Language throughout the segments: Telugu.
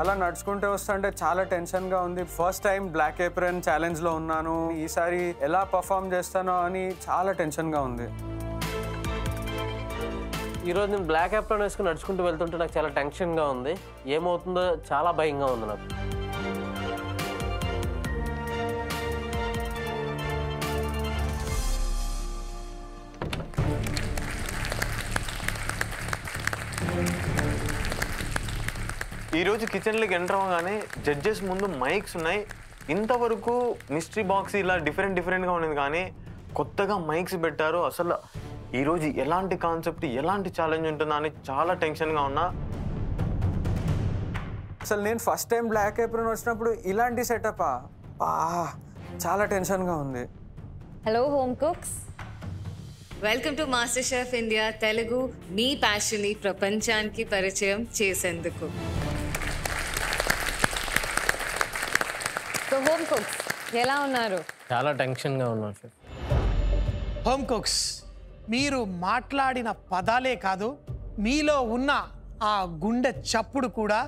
అలా నడుచుకుంటూ వస్తుంటే చాలా టెన్షన్గా ఉంది. ఫస్ట్ టైం బ్లాక్ ఏప్రన్ ఛాలెంజ్లో ఉన్నాను. ఈసారి ఎలా పర్ఫామ్ చేస్తానో అని చాలా టెన్షన్గా ఉంది. ఈరోజు నేను బ్లాక్ ఏప్రన్ వేసుకుని నడుచుకుంటూ వెళ్తుంటే నాకు చాలా టెన్షన్గా ఉంది. ఏమవుతుందో చాలా భయంగా ఉంది నాకు. ఈరోజు కిచెన్లోకి ఎంటర్ అవ్వగానే జడ్జెస్ ముందు మైక్స్ ఉన్నాయి. ఇంతవరకు మిస్టరీ బాక్స్ ఇలా డిఫరెంట్గా ఉన్నది, కానీ కొత్తగా మైక్స్ పెట్టారు. అసలు ఈరోజు ఎలాంటి కాన్సెప్ట్, ఎలాంటి ఛాలెంజ్ ఉంటుందా అని చాలా టెన్షన్గా ఉన్నా. అసలు నేను ఫస్ట్ టైం బ్లాక్ ఏప్రన్ వచ్చినప్పుడు ఇలాంటి సెటప్పా, చాలా టెన్షన్గా ఉంది. Hello home cooks, welcome to master chef India Telugu. మీ ప్యాషన్ని ప్రపంచానికి పరిచయం చేసేందుకు. సో హోమ్ కుక్స్ ఎలా ఉన్నారు? చాలా టెన్షన్గా ఉన్నాను సార్. హోమ్ కుక్స్, మీరు మాట్లాడిన పదాలే కాదు, మీలో ఉన్న ఆ గుండె చప్పుడు కూడా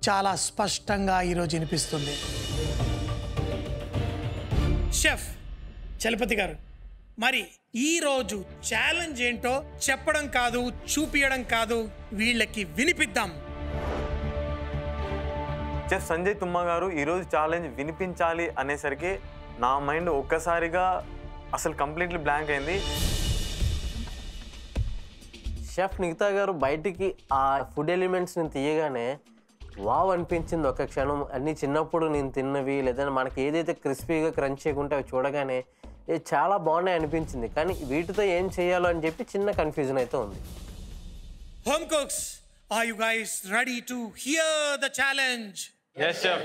చాలా స్పష్టంగా ఈరోజు వినిపిస్తుంది. షెఫ్ చలపతి గారు, మరి ఈరోజు ఛాలెంజ్ ఏంటో చెప్పడం కాదు, చూపించడం కాదు, వీళ్ళకి వినిపిద్దాం. చెఫ్ సంజయ్ తుమ్మా గారు ఈరోజు ఛాలెంజ్ వినిపించాలి అనేసరికి నా మైండ్ ఒక్కసారిగా అసలు కంప్లీట్లీ బ్లాంక్ అయింది. షెఫ్ నిఖితా గారు బయటికి ఆ ఫుడ్ ఎలిమెంట్స్ నేను తీయగానే వావ్ అనిపించింది ఒక క్షణం. అన్నీ చిన్నప్పుడు నేను తిన్నవి, లేదంటే మనకి ఏదైతే క్రిస్పీగా క్రంచ్ చేయకుంటే అవి చూడగానే ఇది చాలా బాగున్నాయి అనిపించింది. కానీ వీటితో ఏం చేయాలో అని చెప్పి చిన్న కన్ఫ్యూజన్ అయితే ఉంది. Home cooks, are you guys ready to hear the challenge? yes chef.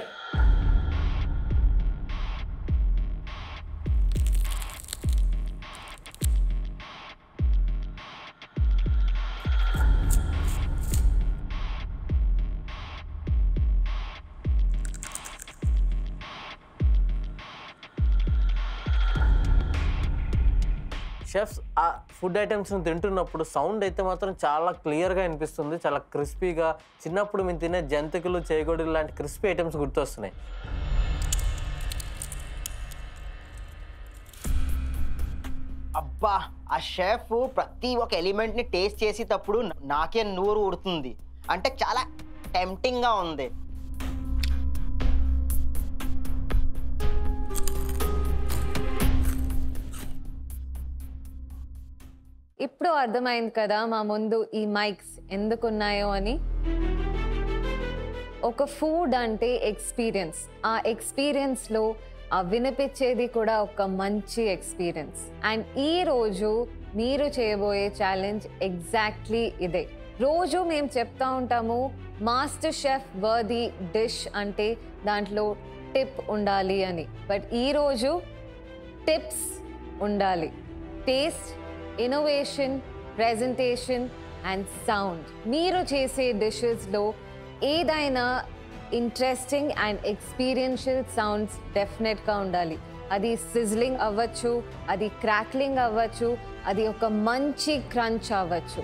Chefs ఆ ఫుడ్ ఐటమ్స్ని తింటున్నప్పుడు సౌండ్ అయితే మాత్రం చాలా క్లియర్గా అనిపిస్తుంది, చాలా క్రిస్పీగా. చిన్నప్పుడు మేము తినే జంతికలు, చేగోడీలు లాంటి క్రిస్పీ ఐటమ్స్ గుర్తొస్తున్నాయి. అబ్బా, ఆ షెఫ్ ప్రతి ఒక్క ఎలిమెంట్ని టేస్ట్ చేసేటప్పుడు నాకే నూరు ఊడుతుంది. అంటే చాలా టెంప్టింగ్గా ఉంది. ఇప్పుడు అర్థమైంది కదా మా ముందు ఈ మైక్స్ ఎందుకు ఉన్నాయో అని. ఒక ఫుడ్ అంటే ఎక్స్పీరియన్స్. ఆ ఎక్స్పీరియన్స్లో ఆ వినిపించేది కూడా ఒక మంచి ఎక్స్పీరియన్స్. అండ్ ఈరోజు మీరు చేయబోయే ఛాలెంజ్ ఎగ్జాక్ట్లీ ఇదే. రోజు మేము చెప్తా ఉంటాము మాస్టర్ షెఫ్ వర్ది డిష్ అంటే దాంట్లో టిప్ ఉండాలి అని. బట్ ఈరోజు టిప్స్ ఉండాలి. Taste, innovation, presentation and sound. మీరు చేసే డిషెస్లో ఏదైనా ఇంట్రెస్టింగ్ అండ్ ఎక్స్పీరియన్షియల్ సౌండ్స్ డెఫినెట్గా ఉండాలి. అది సిజ్లింగ్ అవ్వచ్చు, అది క్రాక్లింగ్ అవ్వచ్చు, అది ఒక మంచి క్రంచ్ అవ్వచ్చు.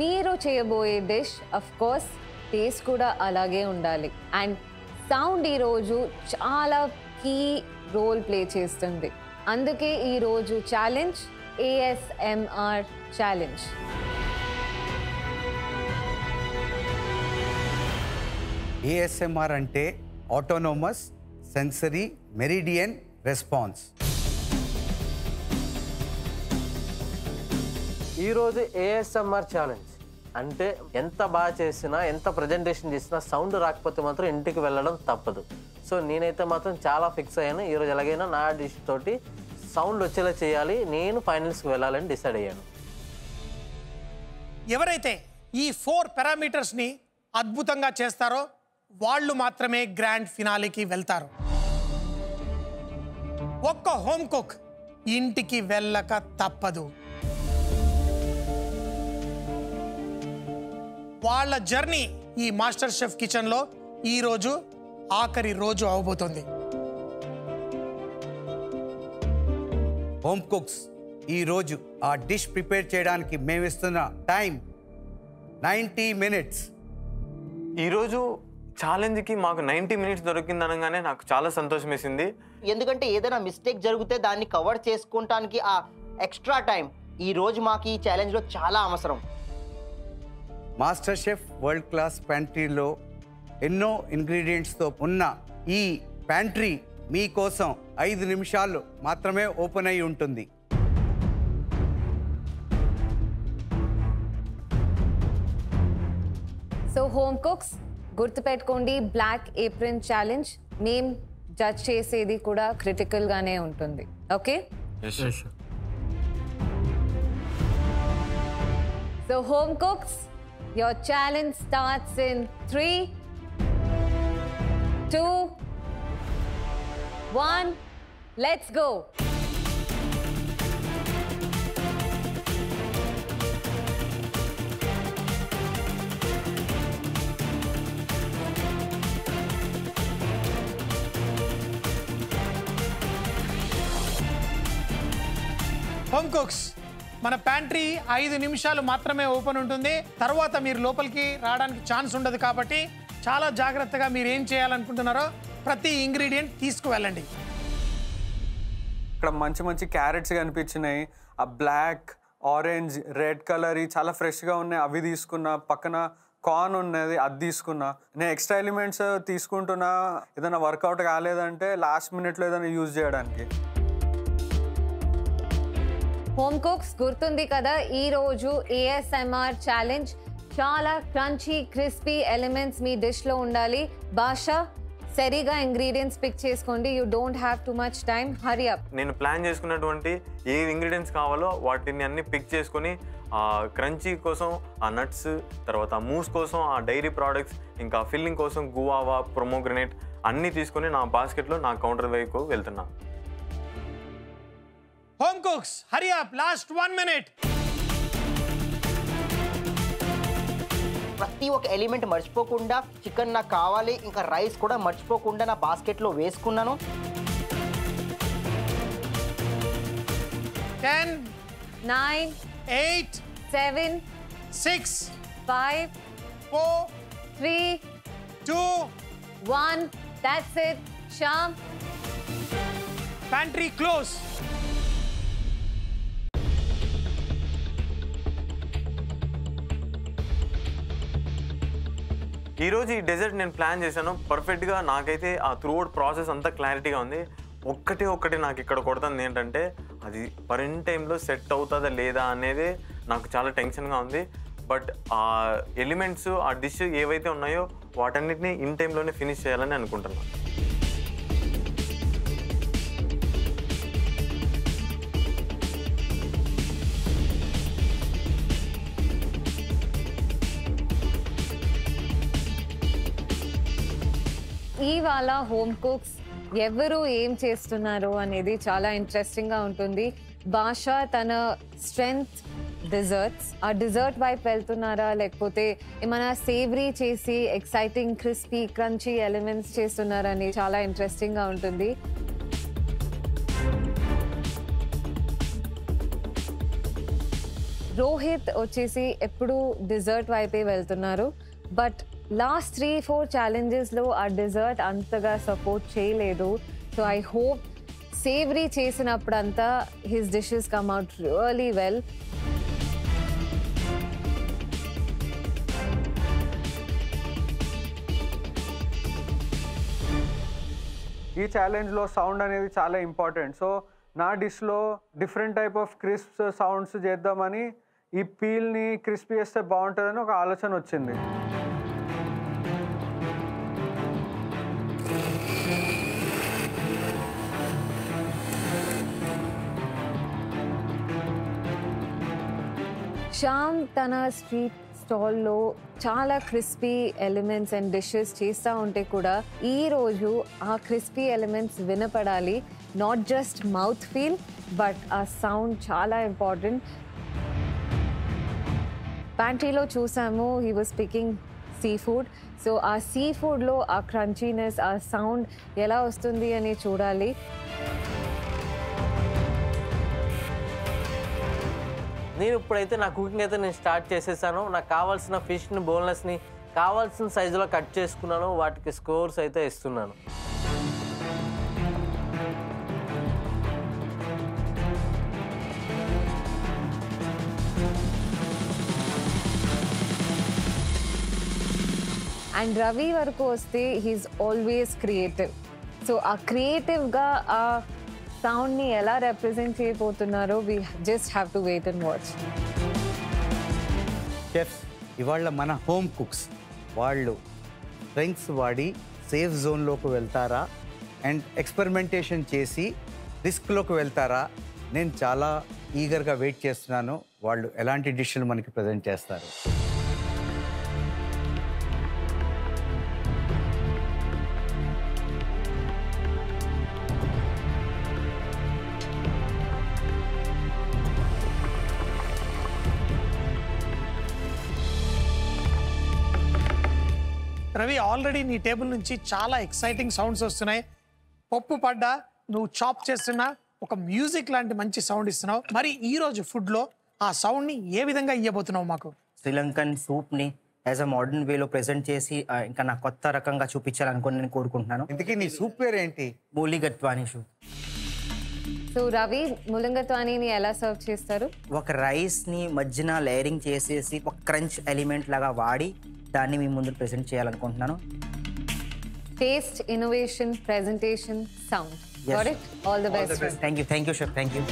మీరు చేయబోయే డిష్ అఫ్ కోర్స్ టేస్ట్ కూడా అలాగే ఉండాలి. అండ్ సౌండ్ ఈరోజు చాలా కీ రోల్ ప్లే చేస్తుంది. అందుకే ఈరోజు ఛాలెంజ్ ASMR ఛాలెంజ్. ASMR అంటే ఆటోనోమస్ సెన్సరీ మెరిడియన్ రెస్పాన్స్. ఈరోజు ASMR ఛాలెంజ్ అంటే ఎంత బాగా చేసినా, ఎంత ప్రజెంటేషన్ చేసినా సౌండ్ రాకపోతే మాత్రం ఇంటికి వెళ్ళడం తప్పదు. సో నేనైతే మాత్రం చాలా ఫిక్స్ అయ్యాను. ఈరోజు ఎలాగైనా నా డిష్ తోటి సౌండ్ వచ్చేలా చేయాలి, నేను ఫైనల్స్కి వెళ్ళాలని డిసైడ్ అయ్యాను. ఎవరైతే ఈ 4 పారామీటర్స్ని అద్భుతంగా చేస్తారో వాళ్ళు మాత్రమే గ్రాండ్ ఫినాలేకి వెళ్తారు. ఒక్క హోమ్ కుక్ ఇంటికి వెళ్ళక తప్పదు. వాళ్ళ జర్నీ ఈ మాస్టర్ షెఫ్ కిచెన్లో ఈరోజు ఆఖరి రోజు అవబోతుంది. హోమ్ కుక్స్, ఈరోజు ఆ డిష్ ప్రిపేర్ చేయడానికి మేము ఇస్తున్న టైం 90 minutes. ఈరోజు ఛాలెంజ్కి మాకు 90 minutes దొరికింది అనగానే నాకు చాలా సంతోషం వేసింది. ఎందుకంటే ఏదైనా మిస్టేక్ జరిగితే దాన్ని కవర్ చేసుకోవటానికి ఆ ఎక్స్ట్రా టైం ఈ రోజు మాకు ఈ ఛాలెంజ్లో చాలా అవసరం. మాస్టర్ షెఫ్ వరల్డ్ క్లాస్ ప్యాంట్రీలో ఎన్నో ఇంగ్రీడియంట్స్తో ఉన్న ఈ ప్యాంట్రీ మీకోసం 5 నిమిషాలు మాత్రమే ఓపెన్ అయి ఉంటుంది. సో హోమ్ కుక్స్ గుర్తుపెట్టుకోండి, బ్లాక్ ఏప్రిన్ ఛాలెంజ్ మేము జడ్జ్ చేసేది కూడా క్రిటికల్గానే ఉంటుంది. Okay, so home cooks, your challenge starts in 3, 2, 1. Let's go. Home cooks, మన ప్యాంట్రీ 5 నిమిషాలు మాత్రమే ఓపెన్ ఉంటుంది. తర్వాత మీరు లోపలికి రావడానికి ఛాన్స్ ఉండదు. కాబట్టి చాలా జాగ్రత్తగా మీరు ఏం చేయాలనుకుంటున్నారో ప్రతి ఇంగ్రీడియంట్ తీసుకువెళ్ళండి. ఇక్కడ మంచి మంచి క్యారెట్స్ కనిపించినాయి. ఆ బ్లాక్, ఆరెంజ్, రెడ్ కలర్ చాలా ఫ్రెష్గా ఉన్నాయి. అవి తీసుకున్నా. పక్కన కార్న్ ఉన్నది, అది తీసుకున్నా. నేను ఎక్స్ట్రా ఎలిమెంట్స్ తీసుకుంటున్నా ఏదైనా వర్కౌట్ కాలేదంటే లాస్ట్ మినిట్లో ఏదైనా యూజ్ చేయడానికి. హోమ్ కుక్స్ గుర్తుంది కదా, ఈరోజు ASMR ఛాలెంజ్. చాలా క్రంచీ క్రిస్పీ ఎలిమెంట్స్ మీ డిష్లో ఉండాలి. భాషా, సరిగా ఇంగ్రీడియంట్స్ పిక్ చేసుకోండి. You don't have too much time, hurry up. నేను ప్లాన్ చేసుకున్నటువంటి ఏ ఇంగ్రీడియంట్స్ కావాలో వాటిని అన్ని పిక్ చేసుకొని క్రంచీ కోసం ఆ నట్స్, తర్వాత మూస్ కోసం ఆ డైరీ ప్రోడక్ట్స్, ఇంకా ఫిల్లింగ్ కోసం గువావా, ప్రొమోగ్రనేట్ అన్నీ తీసుకొని నా బాస్కెట్లో నా కౌంటర్ వైపు వెళ్తున్నా. Home cooks, hurry up, last 1 minute. ప్రతి ఒక్క ఎలిమెంట్ మర్చిపోకుండా, చికెన్ నాకు కావాలి, ఇంకా రైస్ కూడా మర్చిపోకుండా నా బాస్కెట్లో వేసుకున్నాను. 10, 9, 8, 7, 6, 5, 4, 3, 2, 1. That's it. Sham, pantry close. ఈరోజు ఈ డెజర్ట్ నేను ప్లాన్ చేశాను పర్ఫెక్ట్గా. నాకైతే ఆ త్రూఅవుట్ ప్రాసెస్ అంతా క్లారిటీగా ఉంది. ఒక్కటి నాకు ఇక్కడ కొడుతుంది ఏంటంటే అది పర్ టైంలో సెట్ అవుతుందా లేదా అనేది నాకు చాలా టెన్షన్గా ఉంది. బట్ ఆ ఎలిమెంట్స్, ఆ డిష్ ఏవైతే ఉన్నాయో వాటన్నిటిని ఇన్ టైంలోనే ఫినిష్ చేయాలని అనుకుంటున్నాను. ఇవాళ హోమ్ కుక్స్ ఎవరు ఏం చేస్తున్నారు అనేది చాలా ఇంట్రెస్టింగ్గా ఉంటుంది. భాష తన స్ట్రెంగ్త్ డిజర్ట్స్, ఆ డిజర్ట్ వైపు వెళ్తున్నారా లేకపోతే ఏమైనా సేవరీ చేసి ఎక్సైటింగ్ క్రిస్పీ క్రంచీ ఎలిమెంట్స్ చేస్తున్నారా అని చాలా ఇంట్రెస్టింగ్గా ఉంటుంది. రోహిత్ వచ్చేసి ఎప్పుడు డిజర్ట్ వైపే వెళ్తున్నారు. బట్ లాస్ట్ 3-4 ఛాలెంజెస్లో ఆ డిజర్ట్ అంతగా సపోర్ట్ చేయలేదు. సో ఐ హోప్ సేవరీ చేసినప్పుడంతా his dishes come out really well. ఈ ఛాలెంజ్లో సౌండ్ అనేది చాలా ఇంపార్టెంట్. సో నా డిష్లో different type of crisp sounds చేద్దామని ఈ పీల్ని క్రిస్పీ చేస్తే బాగుంటుందని ఒక ఆలోచన వచ్చింది. శ్యామ్ తన స్ట్రీట్ స్టాల్లో చాలా క్రిస్పీ ఎలిమెంట్స్ అండ్ డిషెస్ చేస్తూ ఉంటే కూడా ఈరోజు ఆ క్రిస్పీ ఎలిమెంట్స్ వినపడాలి. Not just mouth feel but ఆ సౌండ్ చాలా ఇంపార్టెంట్. ప్యాంట్రీలో చూసాము he was picking sea food. So ఆ సీ ఫుడ్లో ఆ క్రంచీనెస్, ఆ సౌండ్ ఎలా వస్తుంది అని చూడాలి. నేను ఇప్పుడైతే నా కుకింగ్ అయితే నేను స్టార్ట్ చేసేసాను. నాకు కావాల్సిన ఫిష్ని, బోన్లెస్ని కావాల్సిన సైజులో కట్ చేసుకున్నాను, వాటికి స్కోర్స్ అయితే ఇస్తున్నాను. అండ్ రవి వరకు వస్తే హీఈస్ ఆల్వేస్ క్రియేటివ్. సో ఆ క్రియేటివ్గా ఆ సౌండ్ని ఎలా రిప్రజెంట్ చేయబోతున్నారో we just have to wait and watch. Chefs ఇవాళ మన హోమ్ కుక్స్ వాళ్ళు స్ట్రెంగ్స్ వాడి సేఫ్ జోన్లోకి వెళ్తారా అండ్ ఎక్స్పెరిమెంటేషన్ చేసి రిస్క్లోకి వెళ్తారా? నేను చాలా ఈగర్గా వెయిట్ చేస్తున్నాను వాళ్ళు ఎలాంటి డిష్లు మనకి ప్రజెంట్ చేస్తారు. రవి, ఆల్రెడీ నీ టేబుల్ నుంచి చాలా ఎక్సైటింగ్ సౌండ్స్ వస్తున్నాయి. పప్పు పడ్డా, నువ్వు చాప్ చేస్తున్నా, ఒక మ్యూజిక్ లాంటి మంచి సౌండ్ ఇస్తున్నావు. మరి ఈ రోజు ఫుడ్లో ఆ సౌండ్ని ఏ విధంగా ఇవ్వబోతున్నావు మాకు? శ్రీలంకన్ సూప్ని యాజ్ అ మోడర్న్ వేలో ప్రెజెంట్ చేసి ఇంకా నా కొత్త రకంగా చూపించాలనుకుని నేను కోరుకుంటున్నాను. ఇంతకీ నీ సూప్ పేరు ఏంటి? మూలిగత్వాని సూప్. సో రవి, ములంగత్వానీని ఎలా సర్వ్ చేస్తారు? ఒక రైస్ని మధ్యన లేయరింగ్ చేసేసి ఒక క్రంచ్ ఎలిమెంట్ లాగా వాడి దాన్ని మీ ముందు ప్రెజెంట్ చేయాలనుకుంటున్నాను. Taste, innovation, presentation, sound. Got it? All the best. Thank you chef. Thank you.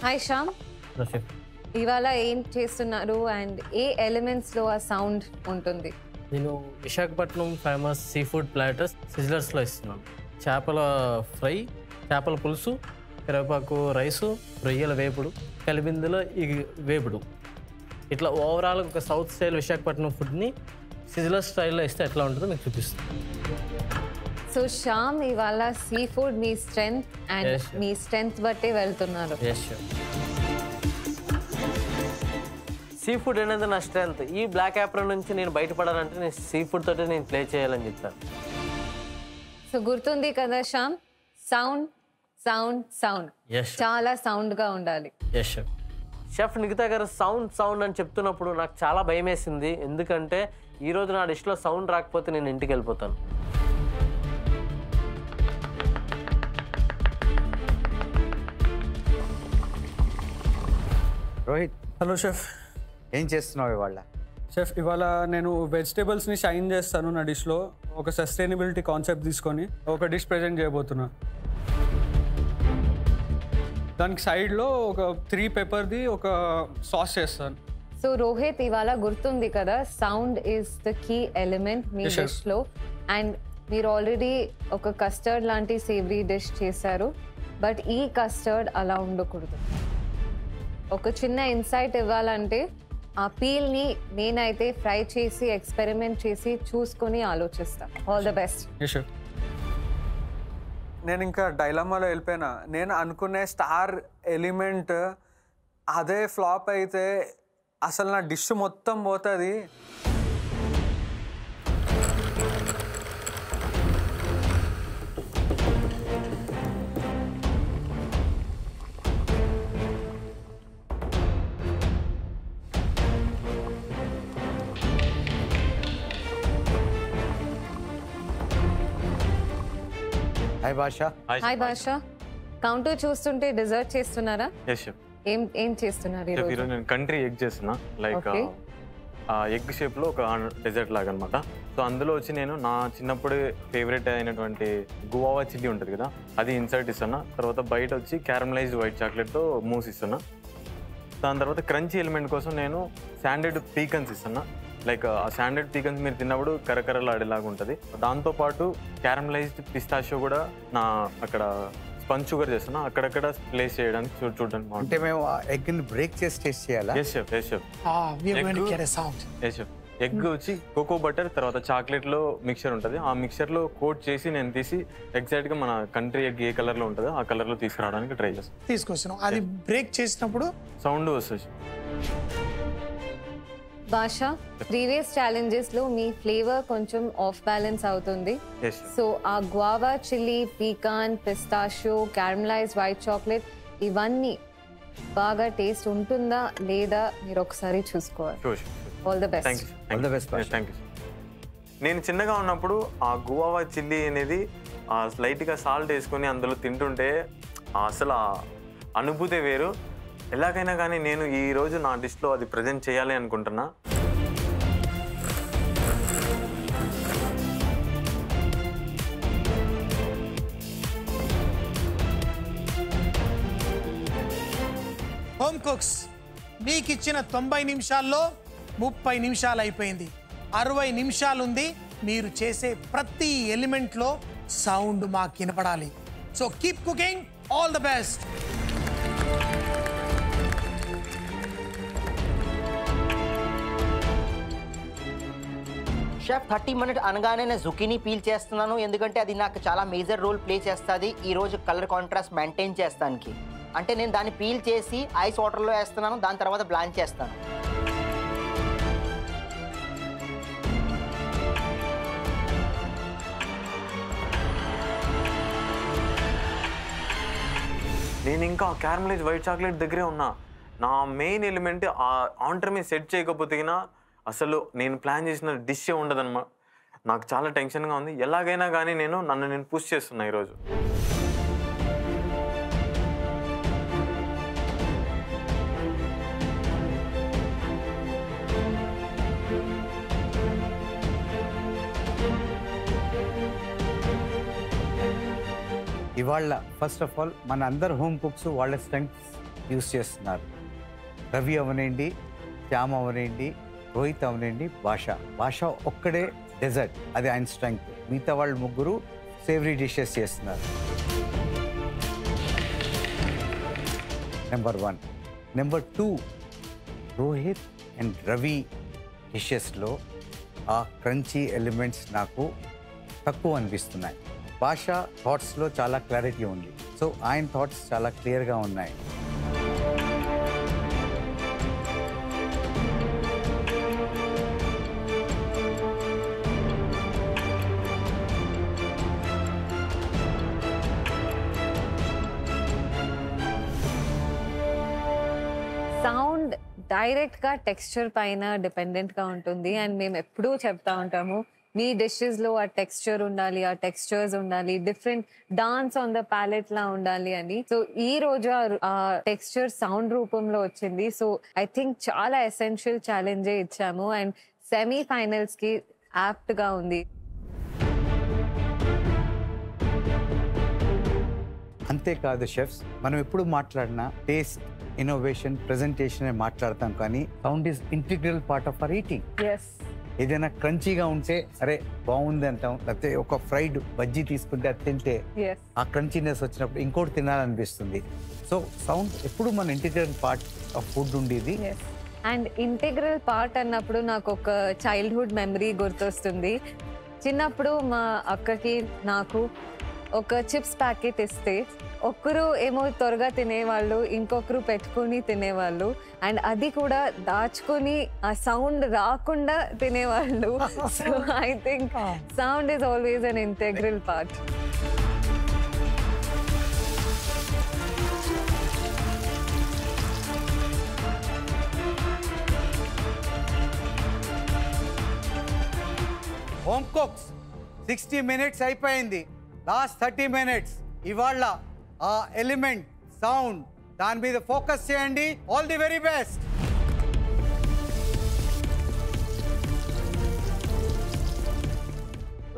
Hi Shyam, ఇవాళ ఏం చేస్తున్నారు అండ్ ఏ ఎలిమెంట్స్లో ఆ సౌండ్ ఉంటుంది? నేను Visakhapatnam famous sea food platters సిజ్లర్స్లో ఇస్తున్నాను. చేపల ఫ్రై, చేపల పులుసు, కరివేపాకు రైసు, రొయ్యల వేపుడు, కలిబిందులో ఈ వేపుడు, ఇట్లా ఓవరాల్ ఒక సౌత్ స్టైల్ విశాఖపట్నం ఫుడ్ని సిజ్లర్ స్టైల్లో ఇస్తే ఎట్లా ఉంటుందో మీకు చూపిస్తాను. సో శ్యామ్, ఇవాళ sea food me strength and Yes, sure. Me strength బట్టే వెళ్తున్నారు. Yes sure. సీ ఫుడ్ అనేది నా స్ట్రెంత్. ఈ బ్లాక్ యాప్రన్ నుంచి నేను బయటపడాలంటే నేను సీ ఫుడ్ తోటి నేను ప్లే చేయాలని చెప్తాను. సో గుర్తుంది కదా Shyam, sound sound sound, Yes, sure. చాలా సౌండ్గా ఉండాలి. Yes sure. షెఫ్ నిఖితా గారు సౌండ్ సౌండ్ అని చెప్తున్నప్పుడు నాకు చాలా భయం వేసింది. ఎందుకంటే ఈరోజు నా డిష్లో సౌండ్ రాకపోతే నేను ఇంటికి వెళ్ళిపోతాను. Rohit, hello chef. ఏం చేస్తున్నావు ఇవాళ? షెఫ్, ఇవాళ నేను వెజిటేబుల్స్ని షైన్ చేస్తాను నా డిష్లో. ఒక సస్టైనబిలిటీ కాన్సెప్ట్ తీసుకొని ఒక డిష్ ప్రజెంట్ చేయబోతున్నా. దానికి సైడ్లో ఒక 3 పెప్పర్ది ఒక సాస్ చేస్తాను. సో రోహిత్, ఇవాళ గుర్తుంది కదా, sound is the key element మీ Yes, sir. డిష్లో. అండ్ మీరు ఆల్రెడీ ఒక కస్టర్డ్ లాంటి సేవరీ డిష్ చేశారు, బట్ ఈ కస్టర్డ్ అలా ఉండకూడదు. ఒక చిన్న ఇన్సైట్ ఇవ్వాలంటే ఆ పీల్ని నేనైతే ఫ్రై చేసి ఎక్స్పెరిమెంట్ చేసి చూసుకొని ఆలోచిస్తాను. All the best. షెఫ్, నేను ఇంకా డైలమాలో వెళ్ళిపోయినా. నేను అనుకునే స్టార్ ఎలిమెంట్ అదే ఫ్లాప్ అయితే అసలు నా డిష్ మొత్తం పోతుంది. హాయ్ భాష. హాయ్ భాష, కౌంటర్ చూస్తుంటే డిజర్ట్ చేస్తున్నారా? Yes chef. ఏం చేస్తున్నారు షెఫ్, ఈరోజు? ఈరోజు నేను కంట్రీ ఎగ్ చేస్తున్నా. Like Okay. ఎగ్ షేప్లో ఒక డెజర్ట్ లాగా అనమాట. సో అందులో వచ్చి నేను నా చిన్నప్పుడు ఫేవరెట్ అయినటువంటి గువావా చిల్లీ ఉంటుంది కదా, అది ఇన్సర్ట్ ఇస్తున్నా. తర్వాత బయట వచ్చి క్యారమలైజ్డ్ వైట్ చాక్లెట్తో మూస్ ఇస్తున్నా. దాని తర్వాత క్రంచీ ఎలిమెంట్ కోసం నేను శాండెడ్ పీకన్స్ ఇస్తున్నా. లైక్ ఆ శాండెడ్ పీకన్స్ మీరు తిన్నప్పుడు కరకరలాడేలాగా ఉంటుంది. దాంతోపాటు క్యారమలైజ్డ్ పిస్తాషియో కూడా నా అక్కడ స్పంజ్ షుగర్ చేస్తున్నా, అక్కడక్కడ ప్లేస్ చేయడానికి చూడడానికి అంటే మేము ఆ ఎగ్ని బ్రేక్ చేసి టేస్ట్ చేయాలా? Yes chef. Yes chef. We are going to get a sound. Yes chef. Egg వచ్చి కోకో బటర్ తర్వాత చాక్లెట్లో మిక్చర్ ఉంటుంది. ఆ మిక్చర్లో కోట్ చేసి నేను తీసి ఎగ్జాక్ట్గా మన కంట్రీ ఎగ్ ఏ కలర్లో ఉంటుందో ఆ కలర్లో తీసుకురావడానికి ట్రై చేస్తాను. తీసుకొస్తున్నాం. అది బ్రేక్ చేసినప్పుడు సౌండ్ వస్తుంది. భాష ప్రీవియస్ ఛాలెంజెస్ లో మీ ఫ్లేవర్ కొంచెం ఆఫ్ బ్యాలెన్స్ అవుతుంది. ఎస్ సో ఆ guava chilli, pecan, pistachio, caramelise white chocolate ఇవన్నీ బాగా టేస్ట్ ఉంటుందా లేదా మీరు ఒకసారి చూసుకోవాలి. All the best. All the best. Thank you. నేను చిన్నగా ఉన్నప్పుడు ఆ గువావా చిల్లీ అనేది లైట్గా సాల్ట్ వేసుకొని అందులో తింటుంటే అసలు ఆ అనుభూతే వేరు. ఎలాగైనా కానీ నేను ఈరోజు నా డిష్లో అది ప్రజెంట్ చేయాలి అనుకుంటున్నా. హోమ్ కుక్స్ మీకు ఇచ్చిన 90 నిమిషాల్లో 30 నిమిషాలు అయిపోయింది. 60 నిమిషాలు ఉంది. మీరు చేసే ప్రతి ఎలిమెంట్లో సౌండ్ మాకు వినపడాలి. So keep cooking. All the best. Chef 30 minute అనగానే నేను జుకీనీ పీల్ చేస్తున్నాను, ఎందుకంటే అది నాకు చాలా మేజర్ రోల్ ప్లే చేస్తుంది ఈరోజు కలర్ కాంట్రాస్ట్ మెయింటైన్ చేస్తానికి. అంటే నేను దాన్ని పీల్ చేసి ఐస్ వాటర్లో వేస్తున్నాను, దాని తర్వాత బ్లాంచ్ చేస్తాను. నేను ఇంకా క్యారమలైజ్ వైట్ చాక్లెట్ దగ్గరే ఉన్నా. నా మెయిన్ ఎలిమెంట్ ఆ ఆంటర్ మీద సెట్ చేయకపోతే అసలు నేను ప్లాన్ చేసిన డిష్ ఉండదన్నమాట. నాకు చాలా టెన్షన్గా ఉంది. ఎలాగైనా కానీ నన్ను నేను పుష్ చేస్తున్నా ఈరోజు. ఇవాళ ఫస్ట్ ఆఫ్ ఆల్ మన అందరు హోమ్ కుక్స్ వాళ్ళ స్ట్రెంగ్స్ యూస్ చేస్తున్నారు. రవి అవనండి, శ్యామ్ అవనండి, రోహిత్ అవనండి, భాష ఒక్కడే డెజర్ట్, అది ఆయన స్ట్రెంగ్త్. మిగతా వాళ్ళు ముగ్గురు సేవరీ డిషెస్ చేస్తున్నారు. Number 1. Number 2, Rohit and Ravi డిషెస్లో ఆ క్రంచీ ఎలిమెంట్స్ నాకు తక్కువ అనిపిస్తున్నాయి. భాష థాట్స్లో చాలా క్లారిటీ ఉంది. సో ఆయన థాట్స్ చాలా క్లియర్గా ఉన్నాయి. సౌండ్ డైరెక్ట్గా టెక్స్చర్ పైన డిపెండెంట్గా ఉంటుంది. అండ్ మేము ఎప్పుడూ చెప్తా ఉంటాము, మీ డిషెస్లో ఆ టెక్స్చర్ ఉండాలి, ఆ టెక్స్చర్స్ ఉండాలి, different dance on the palette లా ఉండాలి అని. సో ఈ రోజు ఆ టెక్స్చర్ సౌండ్ రూపంలో వచ్చింది. సో ఐ థింక్ చాలా ఎసెన్షియల్ ఛాలెంజే ఇచ్చాము అండ్ సెమీఫైనల్స్కి యాప్ట్గా ఉంది. అంతేకాదు షెఫ్స్, మనం ఎప్పుడు మాట్లాడినా టేస్ట్, ఇన్నోవేషన్, ప్రెజెంటేషన్ అని మాట్లాడతాం, కానీ sound is integral part of our eating. ఏదైనా క్రంచీగా ఉంటే అరే బాగుంది అంటాం, లేకపోతే ఒక ఫ్రైడ్ బజ్జీ తీసుకుంటే అది తింటే ఆ క్రంచీనెస్ వచ్చినప్పుడు ఇంకోటి తినాలనిపిస్తుంది. సో సౌండ్ ఎప్పుడు మన ఇంటిగ్రల్ పార్ట్ ఆఫ్ ఫుడ్ ఉండేది. అండ్ ఇంటిగ్రల్ పార్ట్ అన్నప్పుడు నాకు ఒక చైల్డ్హుడ్ మెమరీ గుర్తొస్తుంది. చిన్నప్పుడు మా అక్కకి నాకు ఒక చిప్స్ ప్యాకెట్ ఇస్తే ఒక్కరు ఏమో త్వరగా తినేవాళ్ళు, ఇంకొకరు పెట్టుకొని తినేవాళ్ళు. అండ్ అది కూడా దాచుకొని ఆ సౌండ్ రాకుండా తినేవాళ్ళు. So I think sound is always an integral part. Home cooks 60 minutes అయిపోయింది. లాస్ట్ 30 minutes ఇవాళ ఆ ఎలిమెంట్ సౌండ్ దాని మీద ఫోకస్ చేయండి. All the very best.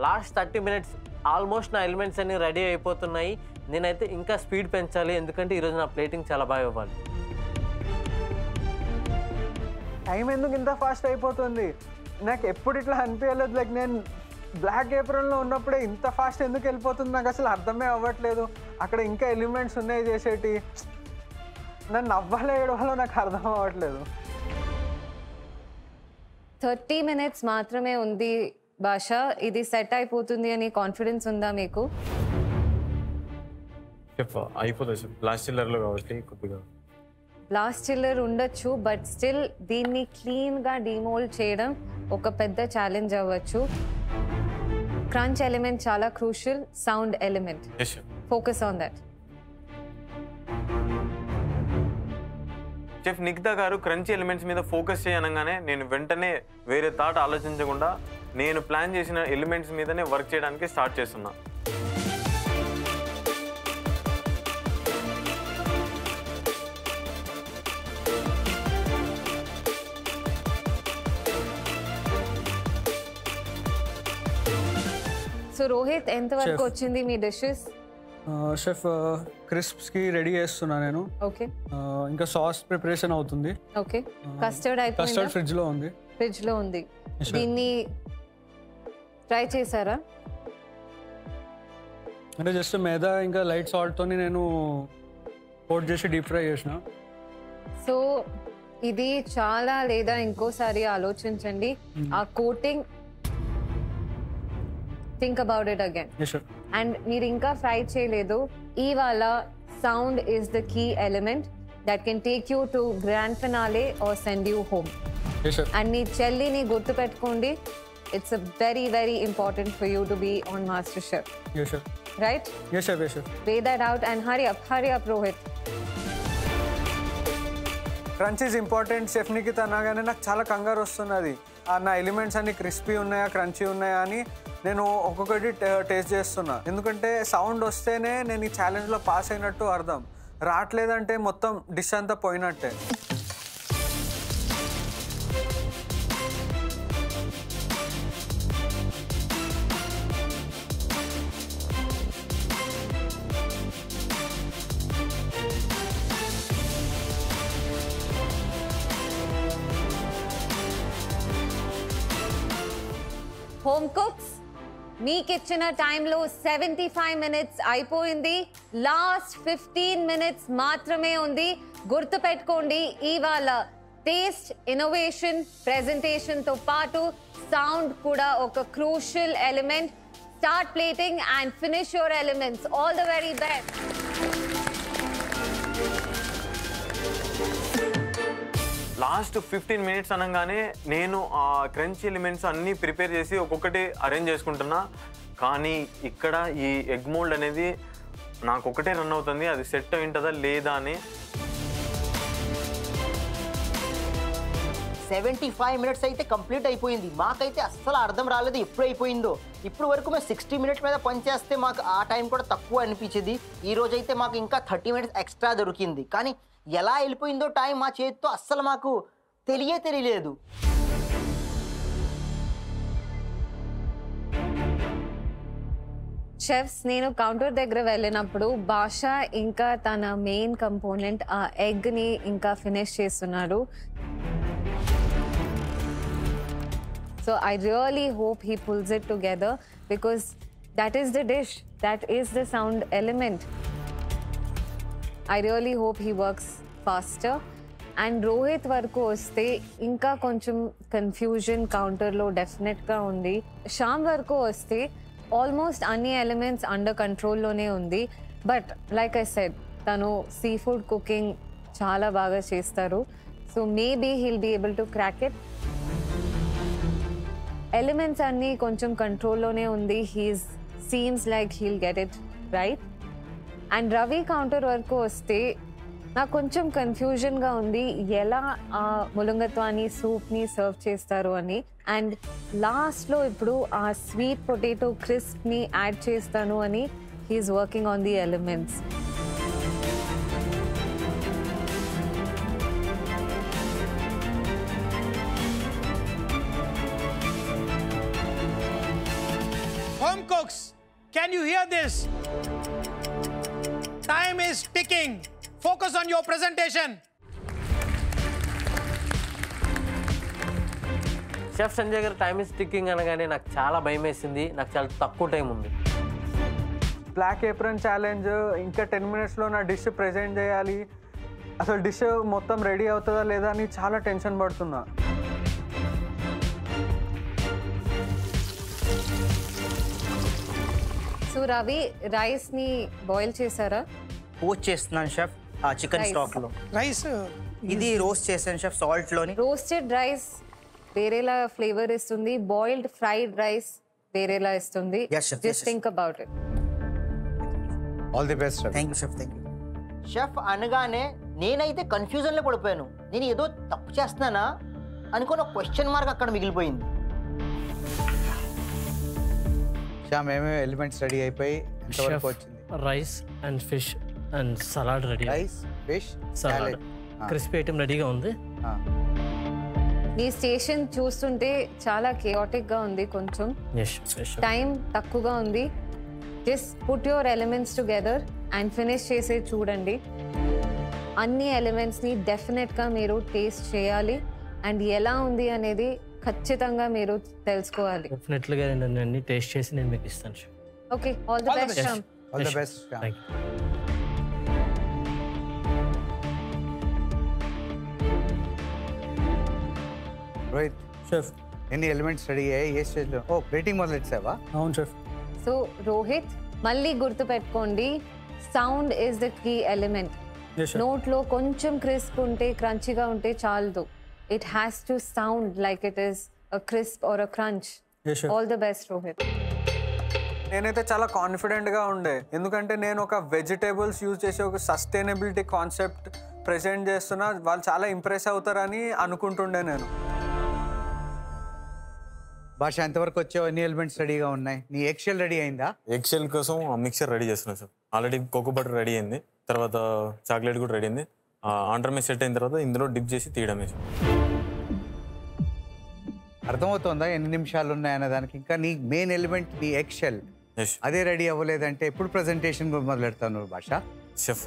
Last 30 minutes almost నా ఎలిమెంట్స్ అన్ని రెడీ అయిపోతున్నాయి. నేనైతే ఇంకా స్పీడ్ పెంచాలి, ఎందుకంటే ఈరోజు నా ప్లేటింగ్ చాలా బాగా ఇవ్వాలి. టైం ఎందుకు ఇంత ఫాస్ట్ అయిపోతుంది? నాకు ఎప్పుడు ఇట్లా అనిపించలేదు. లైక్ నేను బ్లాక్ ఏప్రిల్లో ఉన్నప్పుడే ఇంత ఫాస్ట్ ఎందుకు వెళ్ళిపోతుంది నాకు అసలు అర్థమే అవ్వట్లేదు. అక్కడ ఇంకా ఎలిమెంట్స్ ఉన్నాయి చేసేటి, నన్ను నవ్వాలో ఏడవాలో నాకు అర్థం అవ్వట్లేదు. 30 minutes మాత్రమే ఉంది భాష. ఇది సెట్ అయిపోతుంది అని కాన్ఫిడెన్స్ ఉందా మీకు? అయిపోతుంది లాస్ట్ చిల్లర్లో కాబట్టి కొద్దిగా బ్లాస్ట్ చిల్లర్ ఉండొచ్చు, బట్ స్టిల్ దీన్ని క్లీన్గా డిమోల్డ్ చేయడం ఒక పెద్ద ఛాలెంజ్ అవ్వచ్చు. క్రంచ్ ఎలిమెంట్ చాలా crucial, sound element. Focus on that. Chef Nikhita గారు క్రంచీ ఎలిమెంట్స్ మీద ఫోకస్ చేయనగానే నేను వెంటనే వేరే థాట్ ఆలోచించకుండా నేను ప్లాన్ చేసిన ఎలిమెంట్స్ మీదనే వర్క్ చేయడానికి స్టార్ట్ చేస్తున్నా. సో రోహిత్, ఎంతవరకు వచ్చింది మీ డిషెస్? షెఫ్ క్రిస్ప్స్కి రెడీ చేస్తున్నా నేను. ఓకే. ఇంకా సాస్ ప్రిపరేషన్ అవుతుంది. ఓకే. కస్టర్డ్ అయిపోయిందా? కస్టర్డ్ ఫ్రిడ్జ్లో ఉంది. ఫ్రిడ్జ్లో ఉంది. దీన్ని ట్రై చేశారా? అంటే జస్ట్ మైదా ఇంకా లైట్ సాల్ట్తోని నేను కోట్ చేసి డీప్ ఫ్రై చేసిన. సో ఇది చాలా లేదా ఇంకోసారి ఆలోచించండి. ఆ coating, think about it again. And మీరు ఇంకా ఫ్రై చేయలేదు. ఇవాళ sound is the key element that can take you to grand finale or send you home. And నీ చెల్లిని గుర్తుపెట్టుకోండి. It's a very very important for you to be on master chef. Right? Weigh that out and hurry up Rohit. Crunch is important. Chef Nikhita అనగానే నాకు చాలా కంగారు వస్తున్నది. నా ఎలిమెంట్స్ అన్ని క్రిస్పీ ఉన్నాయా, క్రంచీ ఉన్నాయా అని నేను ఒక్కొక్కటి టేస్ట్ చేస్తున్నా. ఎందుకంటే సౌండ్ వస్తేనే నేను ఈ ఛాలెంజ్లో పాస్ అయినట్టు అర్థం. రావట్లేదంటే మొత్తం డిష్ అంతా పోయినట్టే. హోమ్ కుక్స్, మీకు ఇచ్చిన టైంలో 75 minutes అయిపోయింది. లాస్ట్ 15 minutes మాత్రమే ఉంది. గుర్తుపెట్టుకోండి, ఇవాళ టేస్ట్, ఇన్నోవేషన్, ప్రెజెంటేషన్తో పాటు సౌండ్ కూడా ఒక crucial element. Start plating and finish your elements. All the very best. Last 15 minutes అనగానే నేను ఆ క్రంచ్ ఎలిమెంట్స్ అన్నీ ప్రిపేర్ చేసి ఒక్కొక్కటి అరేంజ్ చేసుకుంటున్నా. కానీ ఇక్కడ ఈ ఎగ్ మోల్డ్ అనేది నాకు ఒకటే రన్ అవుతుంది. అది సెట్ అయింటుందా లేదా అని. 75 minutes అయితే కంప్లీట్ అయిపోయింది. మాకైతే అస్సలు అర్థం రాలేదు ఎప్పుడు అయిపోయిందో. ఇప్పుడు వరకు మేము 60 minutes మీద పనిచేస్తే మాకు ఆ టైం కూడా తక్కువ అనిపించింది. ఈ రోజు అయితే మాకు ఇంకా 30 minutes ఎక్స్ట్రా దొరికింది. కానీ ఎలా వెళ్ళిపోయిందో టైం మా చేతితో అస్సలు మాకు తెలియలేదు. షెఫ్స్, నేను కౌంటర్ దగ్గర వెళ్ళినప్పుడు భాష ఇంకా తన మెయిన్ కంపోనెంట్ ఆ ఎగ్ని ఇంకా ఫినిష్ చేస్తున్నాడు. So I really hope he pulls it together because that is the dish, that is the sound element. I really hope he works faster. And Rohit వరకు వస్తే ఇంకా కొంచెం కన్ఫ్యూజన్ కౌంటర్లో డెఫినెట్గా ఉంది. శ్యామ్ వరకు వస్తే ఆల్మోస్ట్ అన్ని ఎలిమెంట్స్ అండర్ కంట్రోల్లోనే ఉంది. బట్ లైక్ ఐ సెడ్, తను సీ ఫుడ్ కుకింగ్ చాలా బాగా చేస్తారు. So maybe he'll be able to crack it. Elements అన్నీ కొంచెం కంట్రోల్లోనే ఉంది. He's seems like he'll get it right. And Ravi counter వరకు వస్తే నాకు కొంచెం కన్ఫ్యూజన్గా ఉంది ఎలా ఆ ములంగత్వాని సూప్ని సర్వ్ చేస్తారు అని. అండ్ లాస్ట్లో ఇప్పుడు ఆ స్వీట్ పొటాటో క్రిస్ప్ని యాడ్ చేస్తాను అని he's working on the elements. Home cooks, can you hear this? Time is ticking. Focus on your presentation. Chef Sanjay గారు టైమ్ ఇస్ టిక్కింగ్ అనగానే నాకు చాలా భయం వేసింది. నాకు చాలా తక్కువ టైం ఉంది. బ్లాక్ ఏప్రన్ ఛాలెంజ్, ఇంకా 10 minutesలో నా డిష్ ప్రెజెంట్ చేయాలి. అసలు డిష్ మొత్తం రెడీ అవుతుందా లేదా అని చాలా టెన్షన్ పడుతున్నా. సో రవి, రైస్ని బాయిల్ చేశారా? పోస్ట్ చేస్తున్నాను షెఫ్. Chicken Rice. స్టాక్ లో రైస్ ఇది రోస్ట్ చేసాను షెఫ్ సాల్ట్ లోని. రోస్టెడ్ రైస్ వేరేలా ఫ్లేవర్ ఇస్తుంది, బాయిల్డ్ ఫ్రైడ్ రైస్ వేరేలా ఇస్తుంది. Yes, chef. Just think about it. All the best. Thank you chef, thank you. Chef అనగానే నేనైతే కన్ఫ్యూజన్ లో పడిపోయాను. నేను ఏదో తప్పు చేస్తున్నానా అనుకుని ఒక క్వశ్చన్ మార్క్ అక్కడ మిగిలిపోయింది. శ్యామ్, ఏమేమి ఎలిమెంట్స్ రెడీ అయిపోయి ఎంతవరకు వచ్చింది? Rice and fish and salad ready. Rice, fish, salad crispy item రెడీగా ఉంది. మీ స్టేషన్ చూస్తుంటే చాలా కేయాటిక్ గా ఉంది, కొంచెం టైం తక్కువగా ఉంది. Just put your elements together and finish చేసే చూడండి. అన్ని ఎలిమెంట్స్ని డెఫినెట్గా మీరు టేస్ట్ చేయాలి అండ్ ఎలా ఉంది అనేది ఖచ్చితంగా మీరు తెలుసుకోవాలి. డెఫినెట్లీగా నేను అన్ని టేస్ట్ చేసి నేను మీకు ఇస్తాను. Okay, all the best Shyam. All the best. Thank you. Rohit chef. ఎన్ని ఎలిమెంట్స్ రెడీ అయ్యాయి? ఏ స్టేజ్లో? ఓ, ప్లేటింగ్ మొదలెట్టావా? అవును షెఫ్. సో రోహిత్, మళ్ళీ గుర్తుపెట్టుకోండి, sound is the key element. నోట్లో కొంచెం క్రిస్ప్ ఉంటే, క్రంచిగా ఉంటే చాలదు. It has to sound like it is a crisp or a crunch. All the best Rohit. నేనైతే చాలా కాన్ఫిడెంట్గా ఉండే, ఎందుకంటే నేను ఒక వెజిటేబుల్స్ యూజ్ చేసి ఒక సస్టైనబిలిటీ కాన్సెప్ట్ ప్రెజెంట్ చేస్తున్నా. వాళ్ళు చాలా ఇంప్రెస్ అవుతారని అనుకుంటుండే నేను. భాష, ఎంతవరకు వచ్చావు? ఎన్ని ఎలిమెంట్స్ రెడీగా ఉన్నాయి? నీ ఎగ్షెల్ రెడీ అయిందా? ఎగ్షెల్ కోసం మిక్చర్ రెడీ చేస్తున్నాను sir. Already cocoa butter ready అయింది, తర్వాత చాక్లెట్ కూడా రెడీ అయింది. ఆండ్రమే సెట్ అయిన తర్వాత ఇందులో డిప్ చేసి తీయడమే సార్. అర్థమవుతుందా ఎన్ని నిమిషాలు ఉన్నాయన్న దానికి? ఇంకా నీ మెయిన్ ఎలిమెంట్ నీ ఎగ్షెల్, అదే రెడీ అవ్వలేదంటే ఎప్పుడు ప్రెజెంటేషన్ మొదలెడతావు నువ్వు భాష? షెఫ్,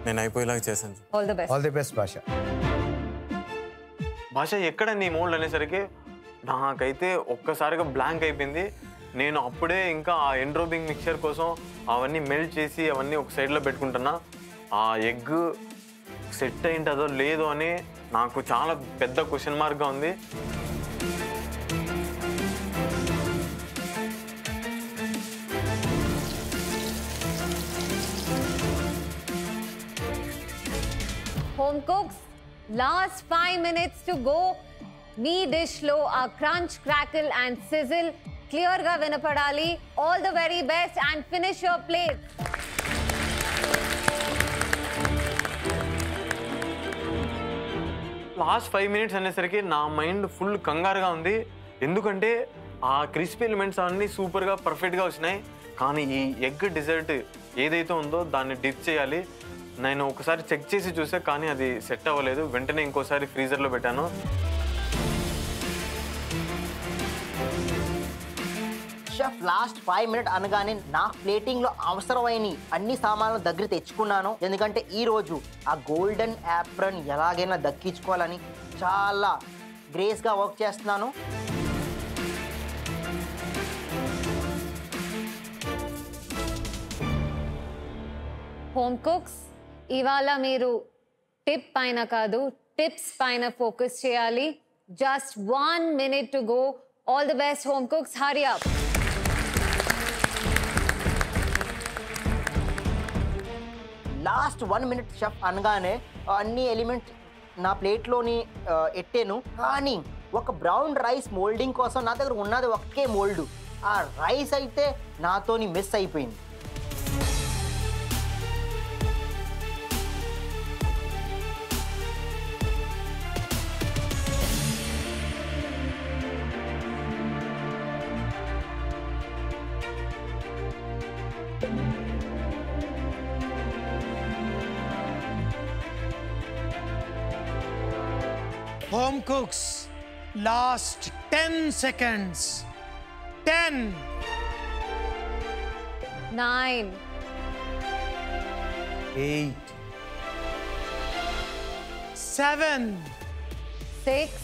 నేను అయిపోయేలాగా చేశాను sir. All the best. All the best భాష. భాష ఎక్కడ నీ మోల్డ్ అనేసరికి నాకైతే ఒక్కసారిగా బ్లాంక్ అయిపోయింది. నేను అప్పుడే ఇంకా ఆ ఎండ్రోబింగ్ మిక్చర్ కోసం అవన్నీ మెల్ట్ చేసి అవన్నీ ఒక సైడ్లో పెట్టుకుంటున్నా. ఆ ఎగ్ సెట్ అయింటుందో లేదో అని నాకు చాలా పెద్ద క్వశ్చన్ మార్క్గా ఉంది. Home cooks, last 5 minutes to go. మీ డిష్ లో ఆ crunch, crackle and sizzle clear గా వినపడాలి. All the very best and finish your plate. Last 5 minutes అనేసరికి నా మైండ్ ఫుల్ కంగారుగా ఉంది. ఎందుకంటే ఆ క్రిస్పీ ఎలిమెంట్స్ అన్నీ సూపర్గా పర్ఫెక్ట్గా వచ్చినాయి. కానీ ఈ ఎగ్ డిజర్ట్ ఏదైతే ఉందో దాన్ని డిప్ చేయాలి. నేను ఒకసారి చెక్ చేసి చూసా, కానీ అది సెట్ అవ్వలేదు. వెంటనే ఇంకోసారి ఫ్రీజర్లో పెట్టాను. షెఫ్, లాస్ట్ 5 minutes అనగానే నా ప్లేటింగ్లో అవసరమైన అన్ని సామాన్లు దగ్గర తెచ్చుకున్నాను. ఎందుకంటే ఈరోజు ఆ గోల్డెన్ యాప్రన్ ఎలాగైనా దక్కించుకోవాలని చాలా గ్రేస్గా వర్క్ చేస్తున్నాను. హోమ్ కుక్స్, ఇవాళ మీరు టిప్ పైన కాదు, టిప్స్ పైన ఫోకస్ చేయాలి. Just 1 minute to go. All the best home cooks, hurry up. Last 1 minute chef అనగానే అన్ని ఎలిమెంట్స్ నా ప్లేట్లోని ఎట్టాను. కానీ ఒక బ్రౌన్ రైస్ మోల్డింగ్ కోసం నా దగ్గర ఉన్నది ఒకే మోల్డ్. ఆ రైస్ అయితే నాతోని మిస్ అయిపోయింది. Home cooks, last 10 seconds. 10, 9, 8, 7, 6,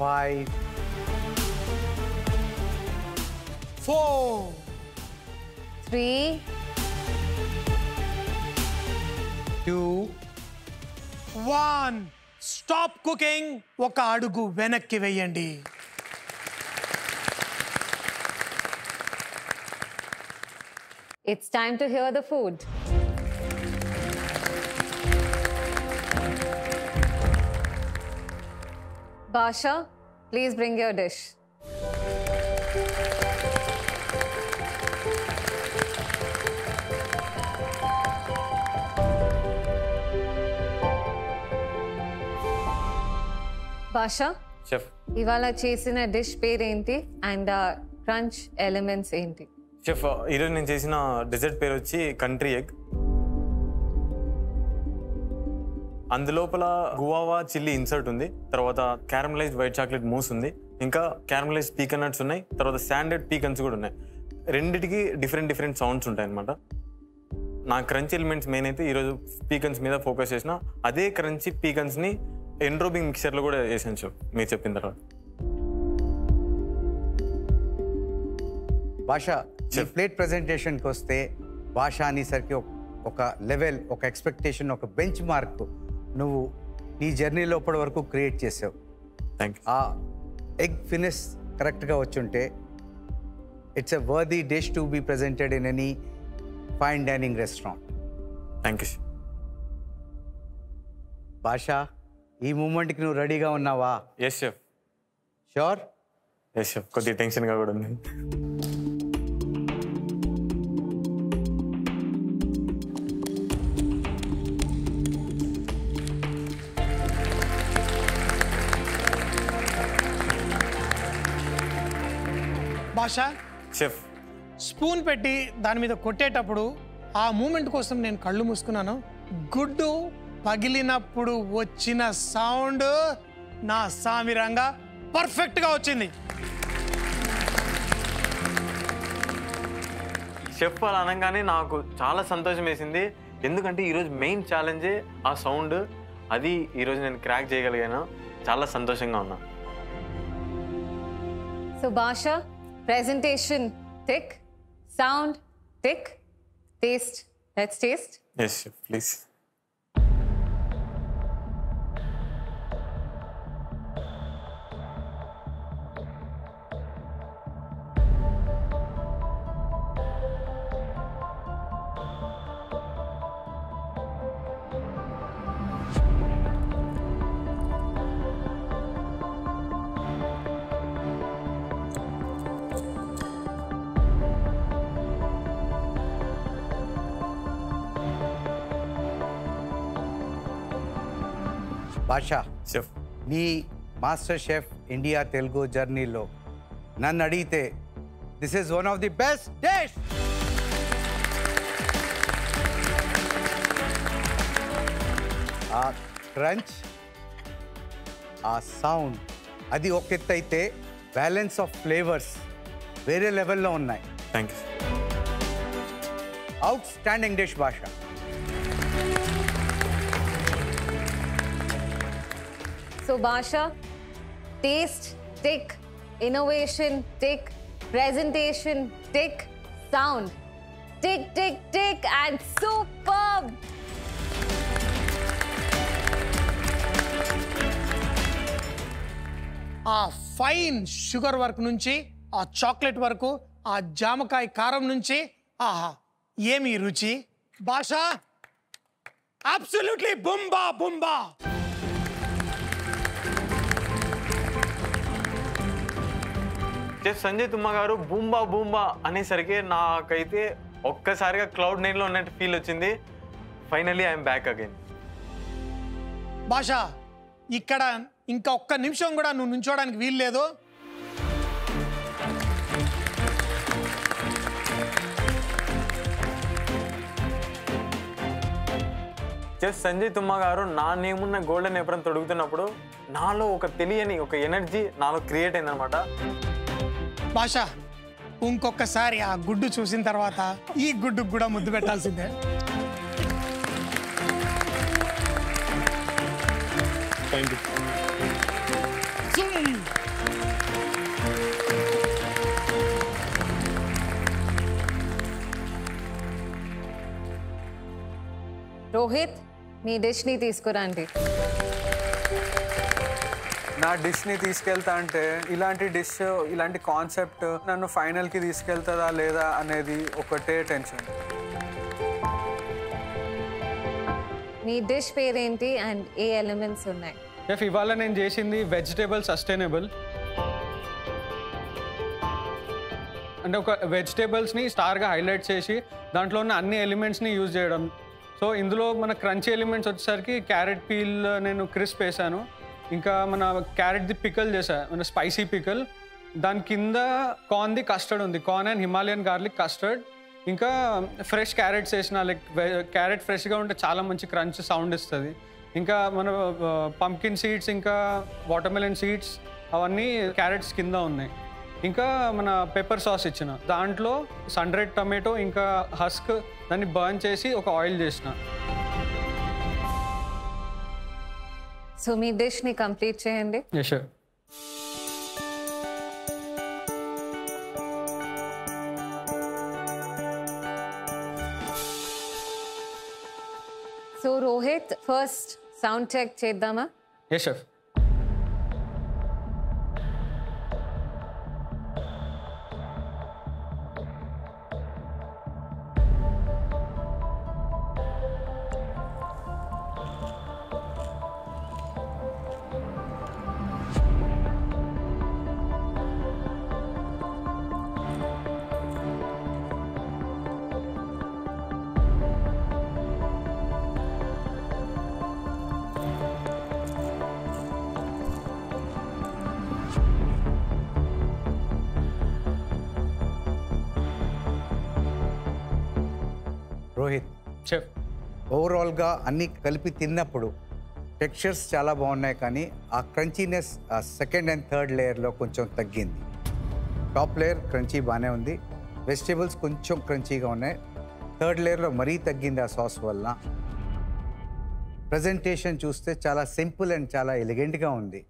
5, 4, 3, 2, 1. Stop cooking. ఒక అడుగు వెనక్కి వేయండి. it's time to hear the food. Basha, please bring your dish. Basha, chef ఇవాళ చేసిన డిష్ పేరేంటి అండ్ క్రంచ్ ఎలిమెంట్స్ ఏంటి? చెఫ్ ఈరోజు నేను చేసిన డెజర్ట్ పేరు వచ్చి కంట్రీ ఎగ్. అందులోపల గువావా చిల్లీ ఇన్సర్ట్ ఉంది, తర్వాత క్యారమలైజ్డ్ వైట్ చాక్లెట్ మూస్ ఉంది, ఇంకా క్యారమలైజ్డ్ పీకన్ నట్స్ ఉన్నాయి, తర్వాత స్టాండర్డ్ పీకన్స్ కూడా ఉన్నాయి. రెండిటికి డిఫరెంట్ సౌండ్స్ ఉంటాయి అనమాట. నా క్రంచ్ ఎలిమెంట్స్ మెయిన్ అయితే ఈరోజు పీకన్స్ మీద ఫోకస్ చేసిన, అదే క్రంచీ పీకన్స్ని ఎండ్రోబింగ్ మిక్చర్లో కూడా వేసాను చెఫ్ మీరు చెప్పిన తర్వాత. భాష ఈ ప్లేట్ ప్రజెంటేషన్కి వస్తే భాష అనేసరికి ఒక లెవెల్, ఒక ఎక్స్పెక్టేషన్, ఒక బెంచ్ మార్క్ నువ్వు నీ జర్నీలో ఇప్పటి వరకు క్రియేట్ చేసావు. Thank you. ఆ ఎగ్ ఫినిష్ కరెక్ట్గా వచ్చుంటే it's a worthy dish to be presented in any fine dining restaurant. Thank you. Basha, ఈ మూమెంట్కి నువ్వు రెడీగా ఉన్నావా? Yes chef. Sure? Yes chef. కొద్దిగా టెన్షన్గా కూడా ఉంది. భాష, షెఫ్ స్పూన్ పెట్టి దాని మీద కొట్టేటప్పుడు ఆ మూమెంట్ కోసం నేను కళ్ళు మూసుకున్నాను. గుడ్డు పగిలినప్పుడు వచ్చిన సౌండ్ నా సామిరంగా పర్ఫెక్ట్గా వచ్చింది. షెఫ్ అలా అనగానే నాకు చాలా సంతోషం వేసింది, ఎందుకంటే ఈరోజు మెయిన్ ఛాలెంజే ఆ సౌండ్. అది ఈరోజు నేను క్రాక్ చేయగలిగాను. చాలా సంతోషంగా ఉన్నా. So Basha, presentation tick, sound tick, taste. Let's taste. Yes chef please. Basha, chef నీ మాస్టర్ షెఫ్ ఇండియా తెలుగు జర్నీలో నన్ను అడిగితే this is one of the best dish. ఆ క్రంచ్, ఆ సౌండ్, అది ఒక ఎత్తు అయితే బ్యాలెన్స్ ఆఫ్ ఫ్లేవర్స్ వేరే లెవెల్లో ఉన్నాయి. Thank you. Out standing dish భాష. So Basha, taste tick, innovation tick, presentation tick, sound tick, tick, tick, and superb. ఆ ఫైన్ షుగర్ వర్క్ నుంచి ఆ చాక్లెట్ వరకు, ఆ జామకాయ కారం నుంచి, ఆహా ఏమి రుచి. భాష, అబ్సల్యూట్లీ బుంబా బుంబా. చెఫ్ సంజయ్ తుమ్మ గారు బూంబా బూంబా అనేసరికి నాకైతే ఒక్కసారిగా క్లౌడ్ 9లో ఉన్నట్టు ఫీల్ వచ్చింది. Finally I'm back again. భాష, ఇక్కడ ఇంకా ఒక్క నిమిషం కూడా నువ్వు నుంచోడానికి వీలు లేదు. చెఫ్ సంజయ్ తుమ్మ గారు నా నేమున్న గోల్డెన్ ఏప్రన్ తొడుగుతున్నప్పుడు నాలో ఒక తెలియని ఒక ఎనర్జీ నాలో క్రియేట్ అయిందనమాట. భాష, ఇంకొకసారి ఆ గుడ్డు చూసిన తర్వాత ఈ గుడ్డుకు కూడా ముద్దు పెట్టాల్సిందే. Thank you. రోహిత్, మీ డిష్ని తీసుకురండి. నా డిష్ని తీసుకెళ్తా అంటే ఇలాంటి డిష్, ఇలాంటి కాన్సెప్ట్ నన్ను ఫైనల్కి తీసుకెళ్తుందా లేదా అనేది ఒకటే టెన్షన్. మీ డిష్ పేరేంటి అండ్ ఏ ఎలిమెంట్స్ ఉన్నాయి? షెఫ్ ఇవాళ నేను చేసింది వెజిటేబుల్ సస్టైనబుల్. అంటే ఒక వెజిటేబుల్స్ని స్టార్గా హైలైట్ చేసి దాంట్లో ఉన్న అన్ని ఎలిమెంట్స్ని యూజ్ చేయడం. సో ఇందులో మన క్రంచీ ఎలిమెంట్స్ వచ్చేసరికి క్యారెట్ పీల్ నేను క్రిస్ప్ వేసాను, ఇంకా మన క్యారెట్ది పికల్ చేశాను, మన స్పైసీ పికల్. దాని కింద కార్న్ది కస్టర్డ్ ఉంది, corn and Himalayan garlic custard. ఇంకా ఫ్రెష్ క్యారెట్స్ వేసిన, లైక్ క్యారెట్ ఫ్రెష్గా ఉంటే చాలా మంచి క్రంచ్ సౌండ్ ఇస్తుంది. ఇంకా మన పంకిన్ సీడ్స్, ఇంకా వాటర్మెలన్ సీడ్స్ అవన్నీ క్యారెట్స్ కింద ఉన్నాయి. ఇంకా మన పెప్పర్ సాస్ ఇచ్చిన, దాంట్లో సన్-రైడ్ టమాటో ఇంకా హస్క్ దాన్ని బర్న్ చేసి ఒక ఆయిల్ చేసిన. సో మీ డిష్ని కంప్లీట్ చేయండి. Yes, sure. So Rohit, first sound check చేద్దామా? Yes, chef. రోహిత్, చెఫ్, ఓవరాల్గా అన్నీ కలిపి తిన్నప్పుడు టెక్స్చర్స్ చాలా బాగున్నాయి, కానీ ఆ క్రంచీనెస్ ఆ సెకండ్ అండ్ థర్డ్ లేయర్లో కొంచెం తగ్గింది. టాప్ లేయర్ క్రంచీ బాగానే ఉంది, వెజిటేబుల్స్ కొంచెం క్రంచీగా ఉన్నాయి. థర్డ్ లేయర్లో మరీ తగ్గింది ఆ సాస్ వల్ల. ప్రజెంటేషన్ చూస్తే చాలా సింపుల్ అండ్ చాలా ఎలిగెంట్గా ఉంది.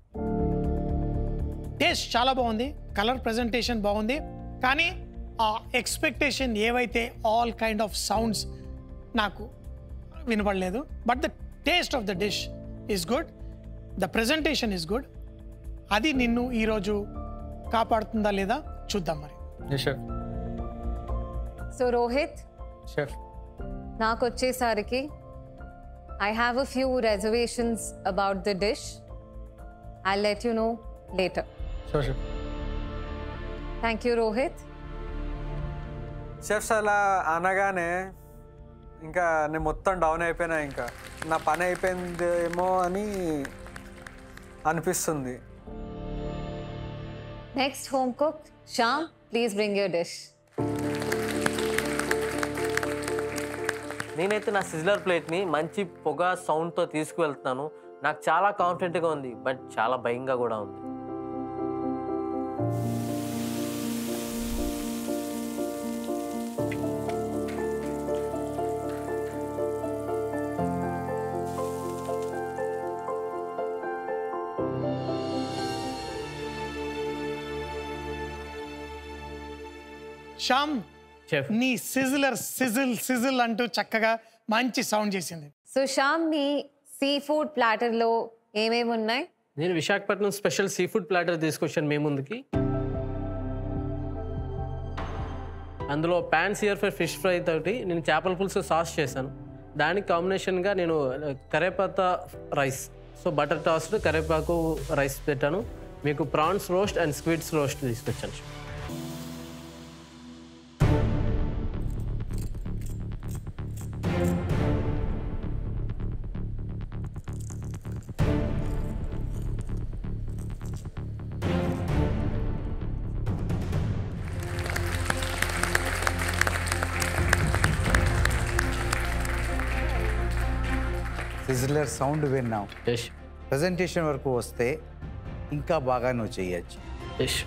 టేస్ట్ చాలా బాగుంది, కలర్ ప్రజెంటేషన్ బాగుంది, కానీ ఆ ఎక్స్పెక్టేషన్ ఏవైతే ఆల్ కైండ్ ఆఫ్ సౌండ్స్ నాకు వినపడలేదు. But the taste of the dish is good, the presentation is good. అది నిన్ను ఈరోజు కాపాడుతుందా లేదా చూద్దాం మరి. Yes, chef. So Rohit, Chef. నాకు వచ్చేసరికి I have a few reservations about the dish. I'll let you know later. Sure, chef. Thank you, Rohit. Chefs అలా అనగానే ఇంకా నేను మొత్తం డౌన్ అయిపోయినా, ఇంకా నా పని అయిపోయిందేమో అని అనిపిస్తుంది. Next home cook, Shyam, please bring your dish. నేనైతే నా సిజ్లర్ ప్లేట్ని మంచి పొగ సౌండ్తో తీసుకువెళ్తున్నాను. నాకు చాలా కాన్ఫిడెంట్గా ఉంది, బట్ చాలా భయంగా కూడా ఉంది. శ్యామ్, చెఫ్, నీ సిజిలర్ సిజిల్ అంటూ చక్కగా మంచి సౌండ్ చేసింది. సో శ్యామ్, నీ సీ ఫుడ్ ప్లాటర్లో ఏమేమి ఉన్నాయి? నేను Visakhapatnam special sea food platter తీసుకొచ్చాను మీ ముందుకి. అందులో పాన్ సియర్ ఫ్రై ఫిష్ ఫ్రై తోటి నేను చేపల పులుసు సాస్ చేశాను. దానికి కాంబినేషన్గా నేను కరేపాత రైస్, సో బటర్ టాస్డ్ కరేపాకు రైస్ పెట్టాను. మీకు prawns roast and squids roast తీసుకొచ్చాను. సిజిలర్ సౌండ్ విన్నాం, యష్ ప్రజెంటేషన్ వరకు వస్తే ఇంకా బాగా నువ్వు చేయొచ్చు. యష్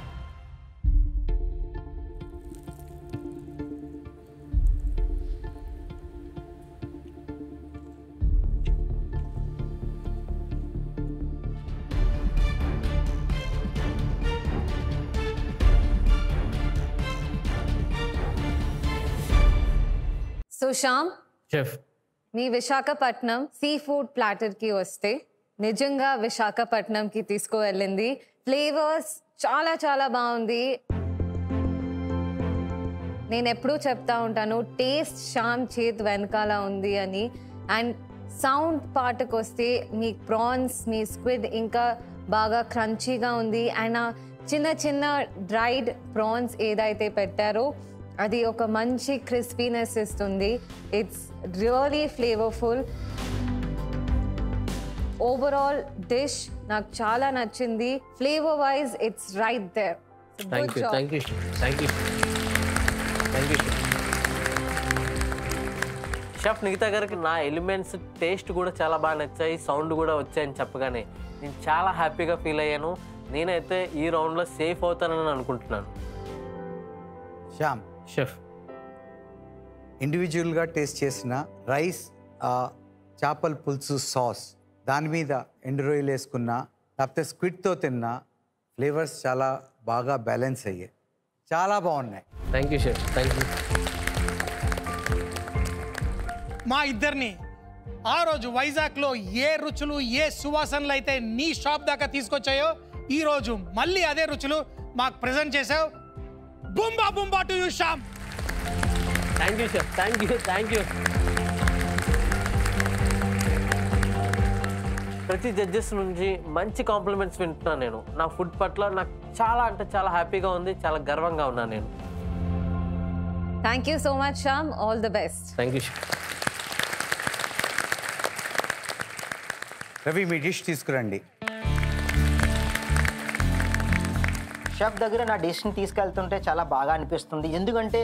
సో శ్యామ్, చెఫ్, మీ విశాఖపట్నం సీ ఫుడ్ ప్లాటర్కి వస్తే నిజంగా విశాఖపట్నంకి తీసుకువెళ్ళింది. ఫ్లేవర్స్ చాలా చాలా బాగుంది. నేను ఎప్పుడూ చెప్తా ఉంటాను, టేస్ట్ శ్యామ్ చేత్ వెనకాల ఉంది అని. అండ్ సౌండ్ పార్ట్కి వస్తే మీ ప్రాన్స్, మీ స్క్విడ్ ఇంకా బాగా క్రంచీగా ఉంది. అండ్ ఆ చిన్న చిన్న డ్రైడ్ ప్రాన్స్ ఏదైతే పెట్టారో అది ఒక మంచి క్రిస్పీనెస్ ఇస్తుంది. It's really flavourful. Overall dish నాకు చాలా నచ్చింది. Flavour wise it's right there. Thank you thank you thank you thank you chef Nikhita గారికి నా ఎలిమెంట్స్ టేస్ట్ కూడా చాలా బాగా నచ్చాయి, సౌండ్ కూడా వచ్చాయని చెప్పగానే నేను చాలా హ్యాపీగా ఫీల్ అయ్యాను. నేనైతే ఈ రౌండ్లో సేఫ్ అవుతానని అనుకుంటున్నాను. శ్యామ్, షెఫ్ ఇండివిజువల్గా టేస్ట్ చేసిన రైస్, చేపల పులుసు సాస్, దాని మీద ఎండు రొయ్యలు వేసుకున్న, లేకపోతే స్క్విడ్తో తిన్న ఫ్లేవర్స్ చాలా బాగా బ్యాలెన్స్ అయ్యాయి. చాలా బాగున్నాయి. Thank you chef, thank you. మా ఇద్దరిని ఆ రోజు వైజాగ్లో ఏ రుచులు, ఏ సువాసనలు అయితే నీ షాప్ దాకా తీసుకొచ్చాయో ఈ రోజు మళ్ళీ అదే రుచులు మాకు ప్రజెంట్ చేసావు. బుంబా బుంబా to you Shyam. Thank you chef, thank you thank you. ప్రతి జడ్జెస్ నుంచి మంచి కాంప్లిమెంట్స్ వింటున్నాను నేను. నా ఫుడ్ పట్ల నాకు చాలా అంటే చాలా హ్యాపీగా ఉంది, చాలా గర్వంగా ఉన్నాను నేను. Thank you so much Shyam. All the best. Thank you chef. Ravi, me dish తీసుకురండి. షెఫ్ దగ్గర నా డిష్ని తీసుకెళ్తుంటే చాలా బాగా అనిపిస్తుంది. ఎందుకంటే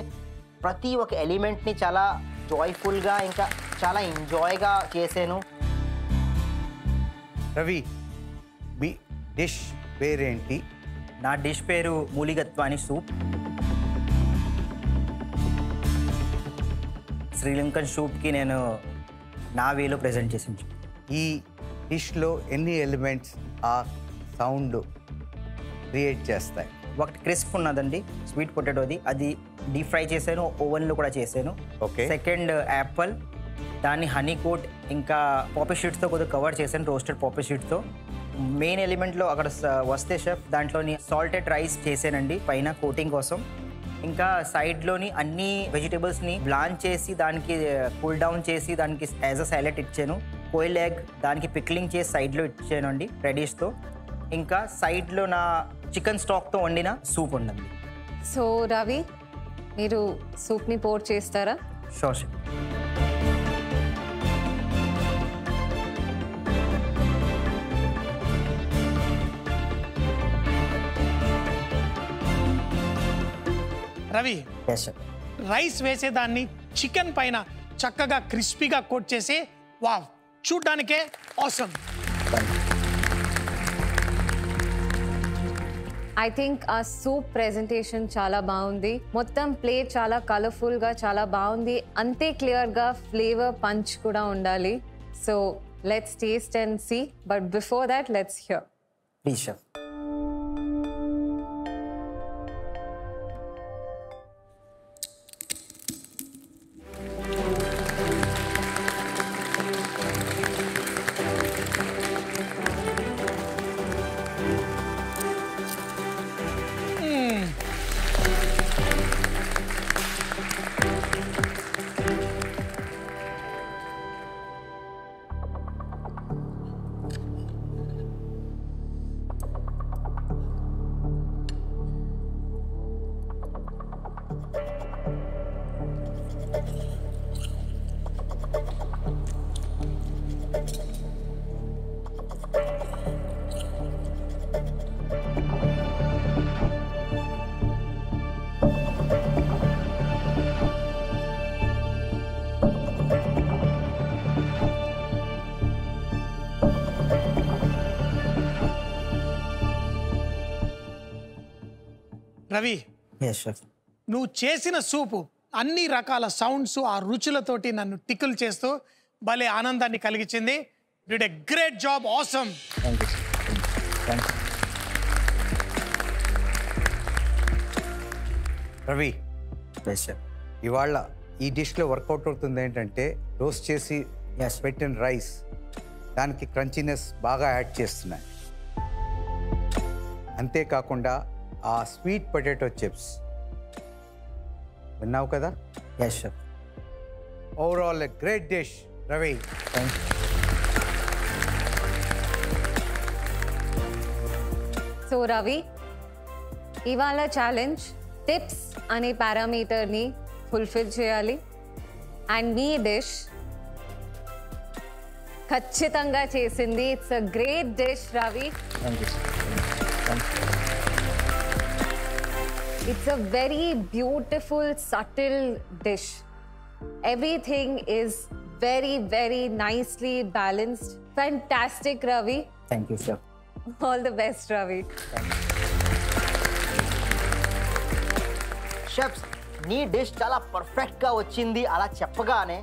ప్రతి ఒక్క ఎలిమెంట్ని చాలా జాయ్ఫుల్గా ఇంకా చాలా ఎంజాయ్గా చేశాను. రవి, మీ డిష్ పేరేంటి? నా డిష్ పేరు మూలిగత్వాని సూప్. శ్రీలంకన్ సూప్కి నేను నా వేలో ప్రజెంట్ చేసింది. ఈ డిష్లో ఎన్ని ఎలిమెంట్స్ ఆ సౌండ్ క్రియేట్ చేస్తాయి? ఒకటి క్రిస్ప్ ఉన్నదండి, స్వీట్ పొటాటోది, అది డీప్ ఫ్రై చేశాను, ఓవెన్లో కూడా చేశాను. ఓకే. సెకండ్ యాపిల్, దాన్ని హనీ కోట్ ఇంకా పాపీ షీట్స్తో కొద్దిగా కవర్ చేశాను, రోస్టెడ్ పాపీ షీట్స్తో. మెయిన్ ఎలిమెంట్లో అక్కడ వస్తే షెఫ్ దాంట్లోని సాల్టెడ్ రైస్ చేశానండి పైన కోటింగ్ కోసం. ఇంకా సైడ్లోని అన్ని వెజిటేబుల్స్ని బ్లాంచ్ చేసి దానికి కూల్ డౌన్ చేసి దానికి యాజ్ అ సాలెడ్ ఇచ్చాను. కోయిల్ ఎగ్ దానికి పిక్లింగ్ చేసి సైడ్లో ఇచ్చాను అండి రెడీస్తో. ఇంకా సైడ్లో నా చికెన్ స్టాక్తో వండిన సూప్ ఉండండి. సో రవి, మీరు సూప్ని పోర్ చేస్తారా? Sure chef. రవి, రైస్ వేసేదాన్ని చికెన్ పైన చక్కగా క్రిస్పీగా కోట్ చేసి వావ్, చూడ్డానికే ఆసమ్. ఐ థింక్ ఆ సూప్ ప్రెజెంటేషన్ చాలా బాగుంది. మొత్తం ప్లేట్ చాలా కలర్ఫుల్గా చాలా బాగుంది. అంతే క్లియర్గా ఫ్లేవర్ పంచ్ కూడా ఉండాలి. So let's taste and see, but before that let's hear. Please chef. Ravi, నువ్వు చేసిన సూపు అన్ని రకాల సౌండ్స్ ఆ రుచులతోటి నన్ను టిక్కులు చేస్తూ భలే ఆనందాన్ని కలిగించింది. Did a great job. Awesome. Ravi, ఇవాళ ఈ డిష్లో వర్కౌట్ అవుతుంది ఏంటంటే రోస్ట్ చేసి పెట్టిన రైస్ దానికి క్రంచీనెస్ బాగా యాడ్ చేస్తున్నాయి. అంతేకాకుండా ఆ స్వీట్ పొటాటో చిప్స్ విన్నావు కదా. Yes chef. Overall a great dish Ravi. Thank you. So Ravi, ఇవాళ ఛాలెంజ్ టిప్స్ అనే పారామీటర్ని ఫుల్ఫిల్ చేయాలి. అండ్ మీ డిష్ ఖచ్చితంగా చేసింది. It's a great dish Ravi. It's a very beautiful subtle dish. Everything is very, very nicely balanced. Fantastic, Ravi. Thank you, chef. All the best, Ravi. Chefs, నీ డిష్ చాలా పర్ఫెక్ట్గా వచ్చింది అలా చెప్పగానే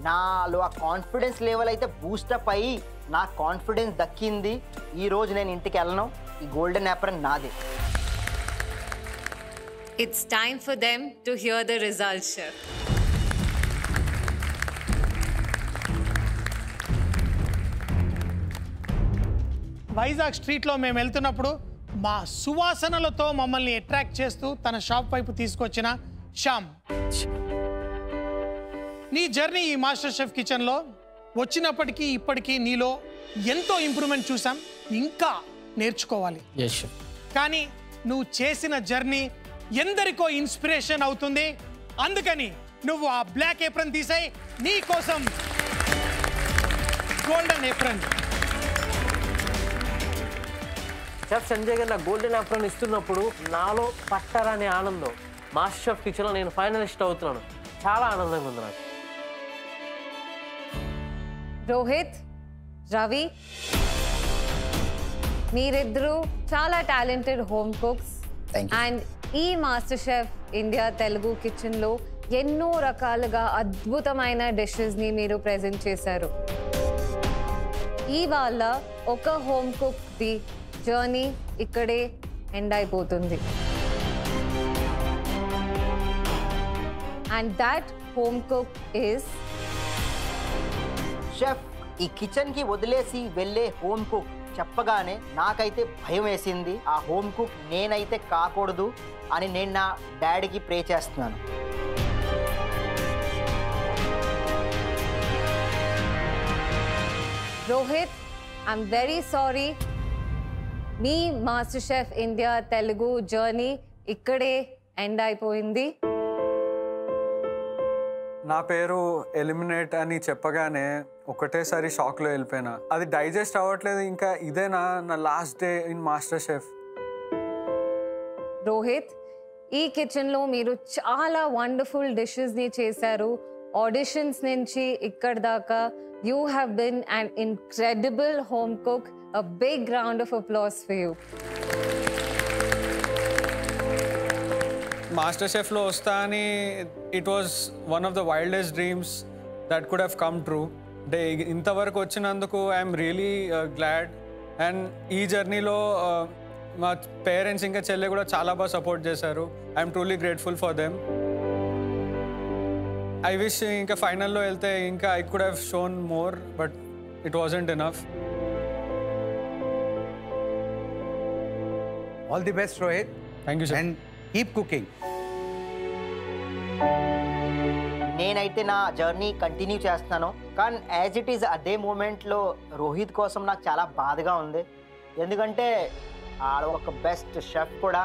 నాలో ఆ కాన్ఫిడెన్స్ లెవెల్ అయితే బూస్టప్ అయ్యి నా కాన్ఫిడెన్స్ దక్కింది. ఈరోజు నేను ఇంటికి వెళ్ళను, ఈ గోల్డెన్ యాప్రన్ నాదే. It's time for them to hear the results, chef. Vizag స్ట్రీట్లో మేము వెళ్తున్నప్పుడు మా సువాసనలతో మమ్మల్ని అట్రాక్ట్ చేస్తూ తన షాప్ వైపు తీసుకొచ్చిన శ్యామ్. నీ జర్నీ ఈ మాస్టర్ షెఫ్ కిచెన్లో వచ్చినప్పటికీ ఇప్పటికీ నీలో ఎంతో ఇంప్రూవ్మెంట్ చూసాం. ఇంకా నేర్చుకోవాలి. కానీ నువ్వు చేసిన జర్నీ ఎందరికో ఇన్స్పిరేషన్ అవుతుంది. అందుకని నువ్వు ఆ బ్లాక్ ఏప్రన్ తీసాయి, నీ కోసం గోల్డెన్ ఏప్రన్. షెఫ్ సంజయ్ గారు నాకు గోల్డెన్ యాప్రన్ ఇస్తున్నప్పుడు నాలో పట్టరాని ఆనందం. మాస్టర్ షెఫ్ కిచెన్లో నేను ఫైనలిస్ట్ అవుతున్నాను. చాలా ఆనందంగా ఉంది నాకు. రోహిత్, రవి, మీరిద్దరూ చాలా టాలెంటెడ్ హోమ్ కుక్స్. అండ్ ఈ మాస్టర్ షెఫ్ ఇండియా తెలుగు కిచెన్లో ఎన్నో రకాలుగా అద్భుతమైన డిషెస్ని మీరు ప్రెజెంట్ చేశారు. ఇవాళ ఒక హోమ్ కుక్ది జర్నీ ఇక్కడే ఎండ్ అయిపోతుంది. And that home cook is chef. ఈ కిచెన్కి వదిలేసి వెళ్ళే హోమ్ కుక్ చెప్పగానే నాకైతే భయం వేసింది. ఆ హోమ్ కుక్ నేనైతే కాకూడదు అని నేను నా డాడీకి ప్రే చేస్తున్నాను. Rohit, I'm very sorry. Me master chef India Telugu journey ఇక్కడే ఎండ్ అయిపోయింది. నా పేరు ఎలిమినేట్ అని చెప్పగానే ఒకటేసారి షాక్లో వెళ్ళిపోయినా. అది డైజెస్ట్ అవ్వట్లేదు. ఇంకా ఇదేనా నా last day in master chef. Rohit, ఈ కిచెన్లో మీరు చాలా వండర్ఫుల్ డిషెస్ని చేశారు. ఆడిషన్స్ నుంచి ఇక్కడ దాకా you have been an incredible home cook. A big round of applause for you. మాస్టర్ షెఫ్లో వస్తా అని it was one of the wildest dreams that could have come true. అంటే ఇంతవరకు వచ్చినందుకు ఐఎమ్ రియలీ గ్లాడ్. అండ్ ఈ జర్నీలో మా పేరెంట్స్ ఇంకా చెల్లె కూడా చాలా బాగా సపోర్ట్ చేశారు. I'm truly grateful for them. I wish ఇంకా ఫైనల్లో వెళ్తే ఇంకా I could have shown more, but it wasn't enough. All the best, Rohit. Thank you, sir. And keep cooking. నేనైతే నా జర్నీ కంటిన్యూ చేస్తున్నాను. కానీ యాజ్ ఇట్ ఈజ్ అదే మూమెంట్లో రోహిత్ కోసం నాకు చాలా బాధగా ఉంది. ఎందుకంటే ఆడ ఒక బెస్ట్ షెఫ్ కూడా.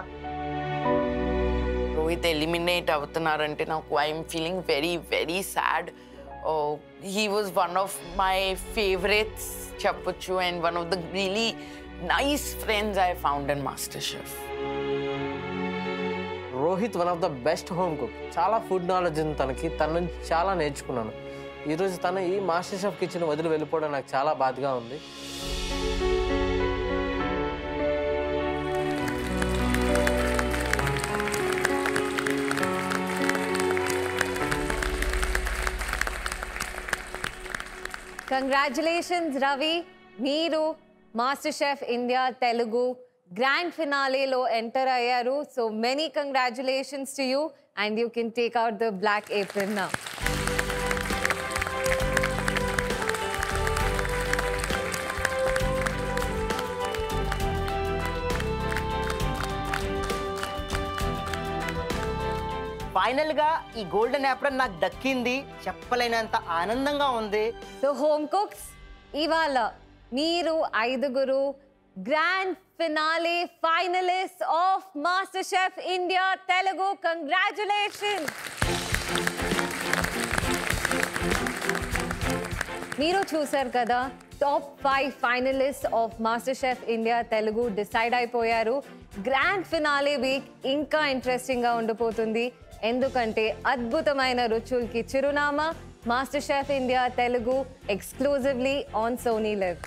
రోహిత్ ఎలిమినేట్ అవుతున్నారంటే నాకు I'm feeling very very sad. He was one of my favourites చెప్పొచ్చు. And one of the really nice friends I found in MasterChef. Rohit one of the best home cook. చాలా ఫుడ్ నాలెడ్జ్ ఉంది తనకి. తన నుంచి చాలా నేర్చుకున్నాను. ఈరోజు తను ఈ మాస్టర్ షెఫ్ కిచెన్ వదిలి వెళ్ళిపోవడం నాకు చాలా బాధగా ఉంది. కంగ్రాచులేషన్స్ రవి, మీరు master chef India Telugu grand ఫినాలేలో ఎంటర్ అయ్యారు. So many congratulations to you and you can take out the black apron now. Final గా ఈ గోల్డెన్ యాప్రన్ నాకు దక్కింది. చెప్పలేనంత ఆనందంగా ఉంది. సో హోమ్ కుక్స్, ఇవాళ మీరు 5గురు grand finale finalists of MasterChef India Telugu. Congratulations! మీరు చూసారు కదా, top 5 finalist of MasterChef India Telugu decide అయిపోయారు. గ్రాండ్ ఫినాలే వీక్ ఇంకా ఇంట్రెస్టింగ్గా ఉండిపోతుంది, ఎందుకంటే అద్భుతమైన రుచులకి చిరునామా MasterChef India Telugu exclusively on Sony Live.